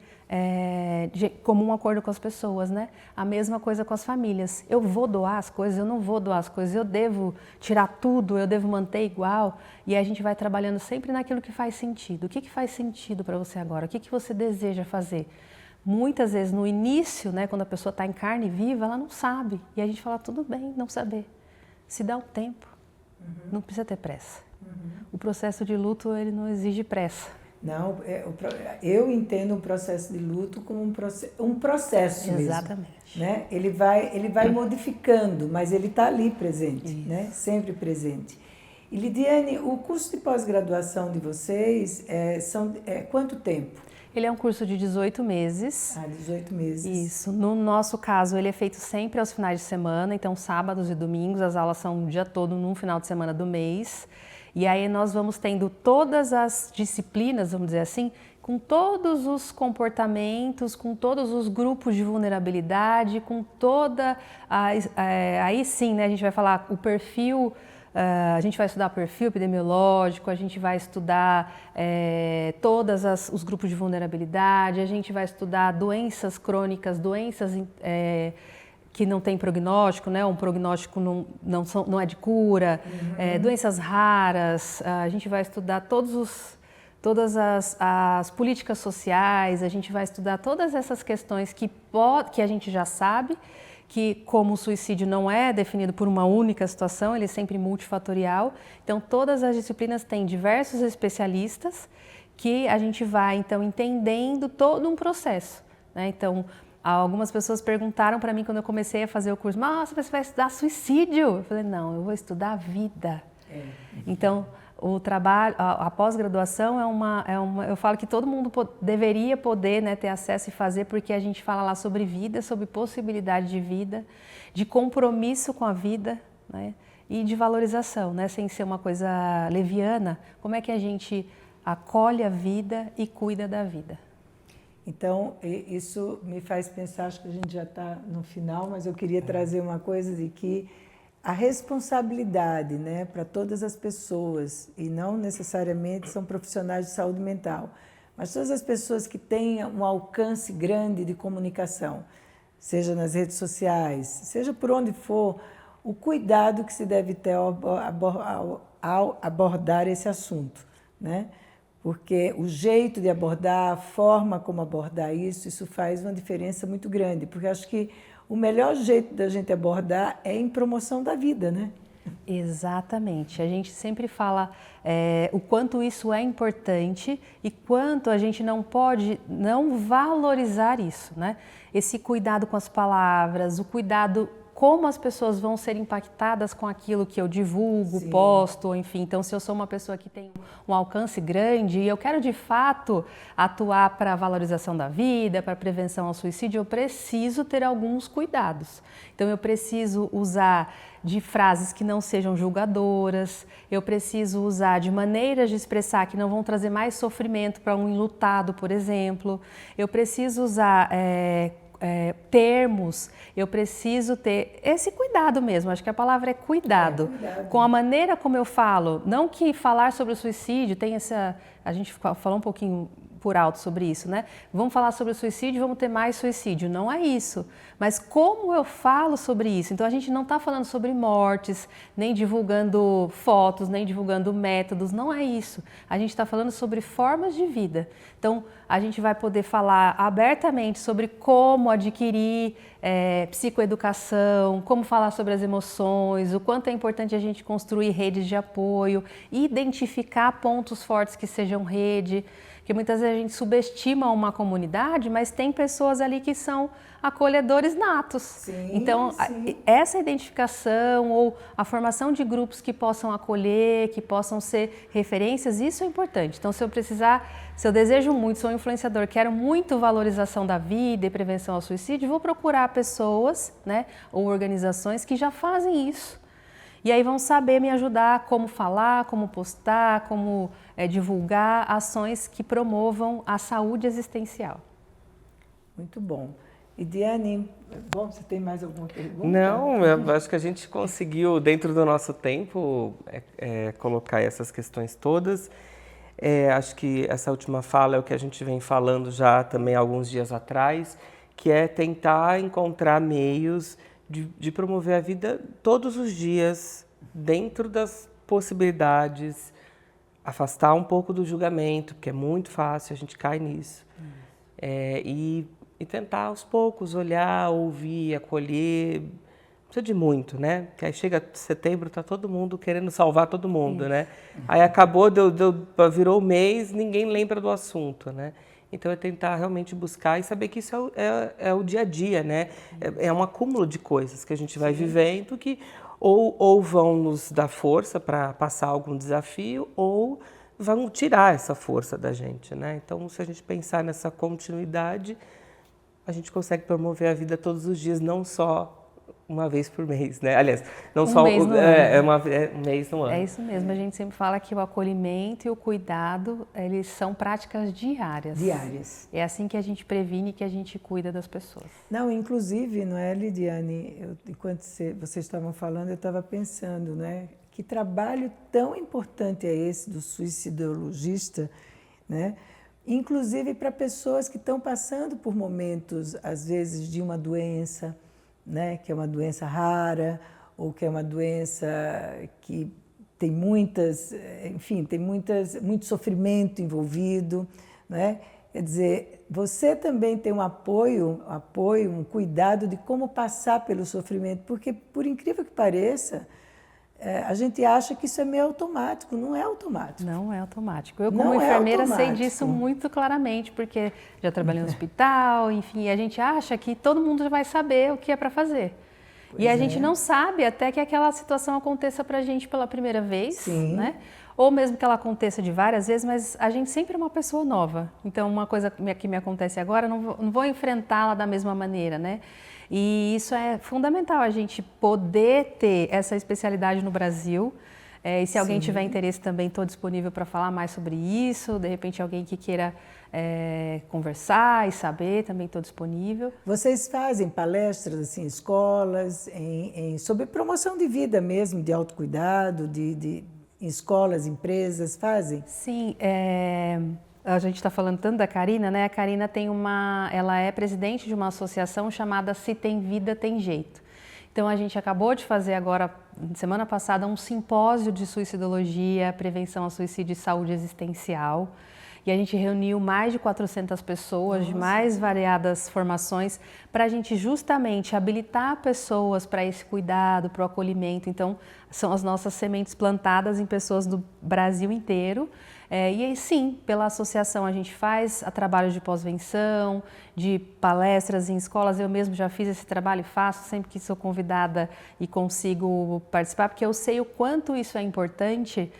de comum acordo com as pessoas, né? A mesma coisa com as famílias. Eu vou doar as coisas, eu não vou doar as coisas, eu devo tirar tudo, eu devo manter igual. E aí a gente vai trabalhando sempre naquilo que faz sentido. O que faz sentido para você agora? O que você deseja fazer? Muitas vezes no início, né, quando a pessoa está em carne viva, ela não sabe. E a gente fala, tudo bem não saber. Se dá um tempo, não precisa ter pressa. O processo de luto, ele não exige pressa. Não, eu entendo o processo de luto como um processo mesmo. Exatamente. Né? Ele vai modificando, mas ele está ali presente, né? Sempre presente. E Lidiane, o curso de pós-graduação de vocês são quanto tempo? Ele é um curso de 18 meses. 18 meses. Isso. No nosso caso, ele é feito sempre aos finais de semana, então sábados e domingos, as aulas são o dia todo num final de semana do mês. E aí nós vamos tendo todas as disciplinas, vamos dizer assim, com todos os comportamentos, com todos os grupos de vulnerabilidade, com toda... aí sim, né, a gente vai falar o perfil... a gente vai estudar perfil epidemiológico, a gente vai estudar todos os grupos de vulnerabilidade, a gente vai estudar doenças crônicas, doenças que não tem prognóstico, né? Um prognóstico não é de cura, doenças raras, a gente vai estudar todas as políticas sociais, a gente vai estudar todas essas questões que a gente já sabe, que como o suicídio não é definido por uma única situação, ele é sempre multifatorial, então todas as disciplinas têm diversos especialistas que a gente vai então entendendo todo um processo, né? Então, algumas pessoas perguntaram para mim quando eu comecei a fazer o curso, nossa, você vai estudar suicídio? Eu falei, não, eu vou estudar a vida. Então, o trabalho, a pós-graduação eu falo que todo mundo deveria poder, né, ter acesso e fazer, porque a gente fala lá sobre vida, sobre possibilidade de vida, de compromisso com a vida, né, e de valorização, né, sem ser uma coisa leviana, como é que a gente acolhe a vida e cuida da vida. Então, isso me faz pensar, acho que a gente já está no final, mas eu queria trazer uma coisa de que a responsabilidade, né, para todas as pessoas, e não necessariamente são profissionais de saúde mental, mas todas as pessoas que têm um alcance grande de comunicação, seja nas redes sociais, seja por onde for, o cuidado que se deve ter ao abordar esse assunto, né? Porque o jeito de abordar, a forma como abordar isso faz uma diferença muito grande. Porque acho que o melhor jeito da gente abordar é em promoção da vida, né? Exatamente. A gente sempre fala o quanto isso é importante e quanto a gente não pode não valorizar isso, né? Esse cuidado com as palavras, o cuidado como as pessoas vão ser impactadas com aquilo que eu divulgo, Sim. posto, enfim. Então, se eu sou uma pessoa que tem um alcance grande e eu quero de fato atuar para a valorização da vida, para a prevenção ao suicídio, eu preciso ter alguns cuidados. Então, eu preciso usar de frases que não sejam julgadoras, eu preciso usar de maneiras de expressar que não vão trazer mais sofrimento para um enlutado, por exemplo. Eu preciso usar termos, eu preciso ter esse cuidado mesmo, acho que a palavra é cuidado. Com a maneira como eu falo, não que falar sobre o suicídio tem a gente falou um pouquinho por alto sobre isso, né? Vamos falar sobre o suicídio, vamos ter mais suicídio, não é isso. Mas como eu falo sobre isso? Então a gente não está falando sobre mortes, nem divulgando fotos, nem divulgando métodos, não é isso. A gente está falando sobre formas de vida. Então a gente vai poder falar abertamente sobre como adquirir psicoeducação, como falar sobre as emoções, o quanto é importante a gente construir redes de apoio, identificar pontos fortes que sejam rede. Porque muitas vezes a gente subestima uma comunidade, mas tem pessoas ali que são acolhedores natos. Sim, então, sim. Essa identificação ou a formação de grupos que possam acolher, que possam ser referências, isso é importante. Então, se eu desejo muito, sou um influenciador, quero muito valorização da vida e prevenção ao suicídio, vou procurar pessoas, né, ou organizações que já fazem isso. E aí vão saber me ajudar como falar, como postar, como divulgar ações que promovam a saúde existencial. Muito bom. E Diane, bom, você tem mais alguma pergunta? Não, eu acho que a gente conseguiu, dentro do nosso tempo, colocar essas questões todas. Acho que essa última fala é o que a gente vem falando já também alguns dias atrás, que é tentar encontrar meios de promover a vida todos os dias, dentro das possibilidades, afastar um pouco do julgamento, porque é muito fácil, a gente cai nisso. E tentar aos poucos olhar, ouvir, acolher. Não precisa de muito, né? Porque aí chega setembro, tá todo mundo querendo salvar todo mundo, né? Aí acabou, virou o mês, ninguém lembra do assunto, né? Então é tentar realmente buscar e saber que isso é o dia a dia, né? É um acúmulo de coisas que a gente vai vivendo que ou vão nos dar força para passar algum desafio ou vão tirar essa força da gente, né? Então, se a gente pensar nessa continuidade, a gente consegue promover a vida todos os dias, não só uma vez por mês, né? Aliás, não só mês no ano. Um mês no ano. É isso mesmo, a gente sempre fala que o acolhimento e o cuidado, eles são práticas diárias. Diárias. É assim que a gente previne, que a gente cuida das pessoas. Não, inclusive, não é, Lidiane? Enquanto vocês estavam falando, eu estava pensando, né? Que trabalho tão importante é esse do suicidologista, né? Inclusive para pessoas que estão passando por momentos, às vezes, de uma doença, né? Que é uma doença rara, ou que é uma doença que tem muito sofrimento envolvido, né? Quer dizer, você também tem um apoio, um cuidado de como passar pelo sofrimento, porque, por incrível que pareça, a gente acha que isso é meio automático, não é automático. Não é automático. Eu, como enfermeira, sei disso muito claramente, porque já trabalhei no hospital, enfim, a gente acha que todo mundo vai saber o que é para fazer. E a gente não sabe até que aquela situação aconteça para a gente pela primeira vez, Sim. Né? Ou mesmo que ela aconteça de várias vezes, mas a gente sempre é uma pessoa nova. Então, uma coisa que me acontece agora, não vou enfrentá-la da mesma maneira, né? E isso é fundamental, a gente poder ter essa especialidade no Brasil. E se alguém tiver interesse também, estou disponível para falar mais sobre isso. De repente, alguém que queira conversar e saber, também estou disponível. Vocês fazem palestras assim, em escolas, sobre promoção de vida mesmo, de autocuidado, em escolas, empresas, fazem? Sim, a gente está falando tanto da Karina, né? A Karina ela é presidente de uma associação chamada Se Tem Vida, Tem Jeito. Então a gente acabou de fazer agora, semana passada, um simpósio de suicidologia, prevenção ao suicídio e saúde existencial. E a gente reuniu mais de 400 pessoas de mais variadas formações para a gente justamente habilitar pessoas para esse cuidado, para o acolhimento. Então, são as nossas sementes plantadas em pessoas do Brasil inteiro. E aí, sim, pela associação a gente faz trabalhos de pós-venção, de palestras em escolas. Eu mesmo já fiz esse trabalho e faço sempre que sou convidada e consigo participar, porque eu sei o quanto isso é importante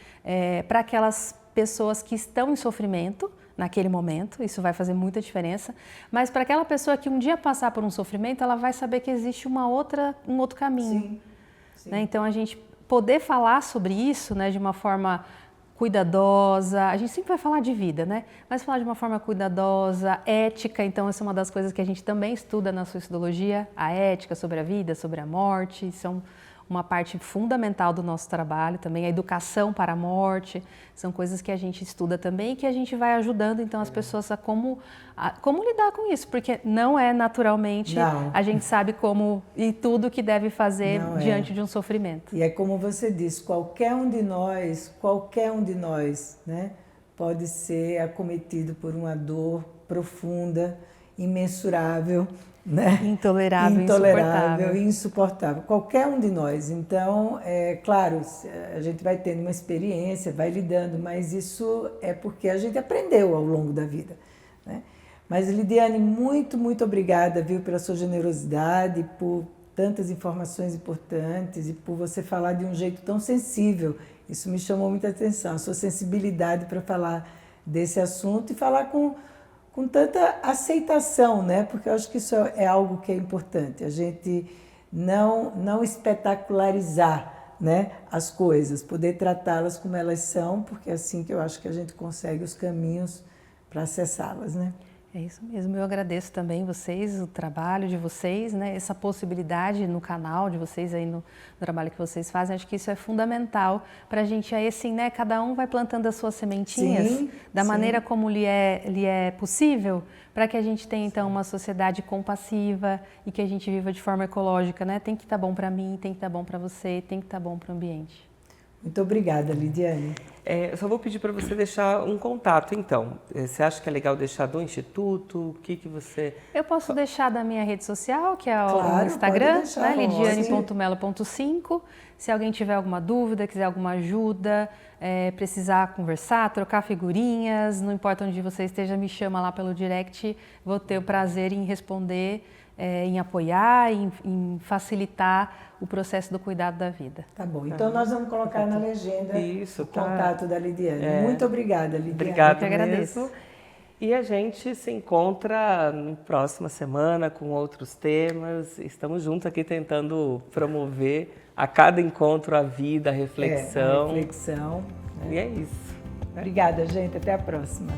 para aquelas pessoas que estão em sofrimento naquele momento, isso vai fazer muita diferença, mas para aquela pessoa que um dia passar por um sofrimento, ela vai saber que existe um outro caminho. Sim, sim. Né? Então, a gente poder falar sobre isso, né, de uma forma cuidadosa, a gente sempre vai falar de vida, né? Mas falar de uma forma cuidadosa, ética, então essa é uma das coisas que a gente também estuda na suicidologia, a ética sobre a vida, sobre a morte, isso é uma parte fundamental do nosso trabalho também, a educação para a morte, são coisas que a gente estuda também e que a gente vai ajudando então as pessoas a como lidar com isso, porque não é naturalmente, a gente sabe como e tudo que deve fazer diante de um sofrimento. E é como você disse, qualquer um de nós, né, pode ser acometido por uma dor profunda, imensurável, né? Intolerável, insuportável. Qualquer um de nós. Então, claro, a gente vai tendo uma experiência, vai lidando, mas isso é porque a gente aprendeu ao longo da vida, né? Mas, Lidiane, muito, muito obrigada, viu, pela sua generosidade, por tantas informações importantes e por você falar de um jeito tão sensível. Isso me chamou muita atenção, a sua sensibilidade para falar desse assunto e falar com tanta aceitação, né? Porque eu acho que isso é algo que é importante, a gente não espetacularizar, né, as coisas, poder tratá-las como elas são, porque é assim que eu acho que a gente consegue os caminhos para acessá-las, né? É isso mesmo, eu agradeço também vocês, o trabalho de vocês, né, essa possibilidade no canal de vocês aí no trabalho que vocês fazem, acho que isso é fundamental para a gente aí assim, né, cada um vai plantando as suas sementinhas da maneira como lhe é possível, para que a gente tenha então uma sociedade compassiva e que a gente viva de forma ecológica, né, tem que estar bom para mim, tem que estar bom para você, tem que estar bom para o ambiente. Muito obrigada, Lidiane. Eu só vou pedir para você deixar um contato, então. Você acha que é legal deixar do Instituto? O que você... Eu posso deixar da minha rede social, que é claro, o Instagram, né, lidiane.melo.5. Se alguém tiver alguma dúvida, quiser alguma ajuda, precisar conversar, trocar figurinhas, não importa onde você esteja, me chama lá pelo direct. Vou ter o prazer em responder, em apoiar, em facilitar o processo do cuidado da vida. Tá bom, então nós vamos colocar na legenda o contato da Lidiane. Muito obrigada, Lidiane. Obrigado, eu que agradeço. Mesmo. E a gente se encontra na próxima semana com outros temas. Estamos juntos aqui tentando promover a cada encontro a vida, a reflexão. A reflexão. E é isso. Obrigada, gente. Até a próxima.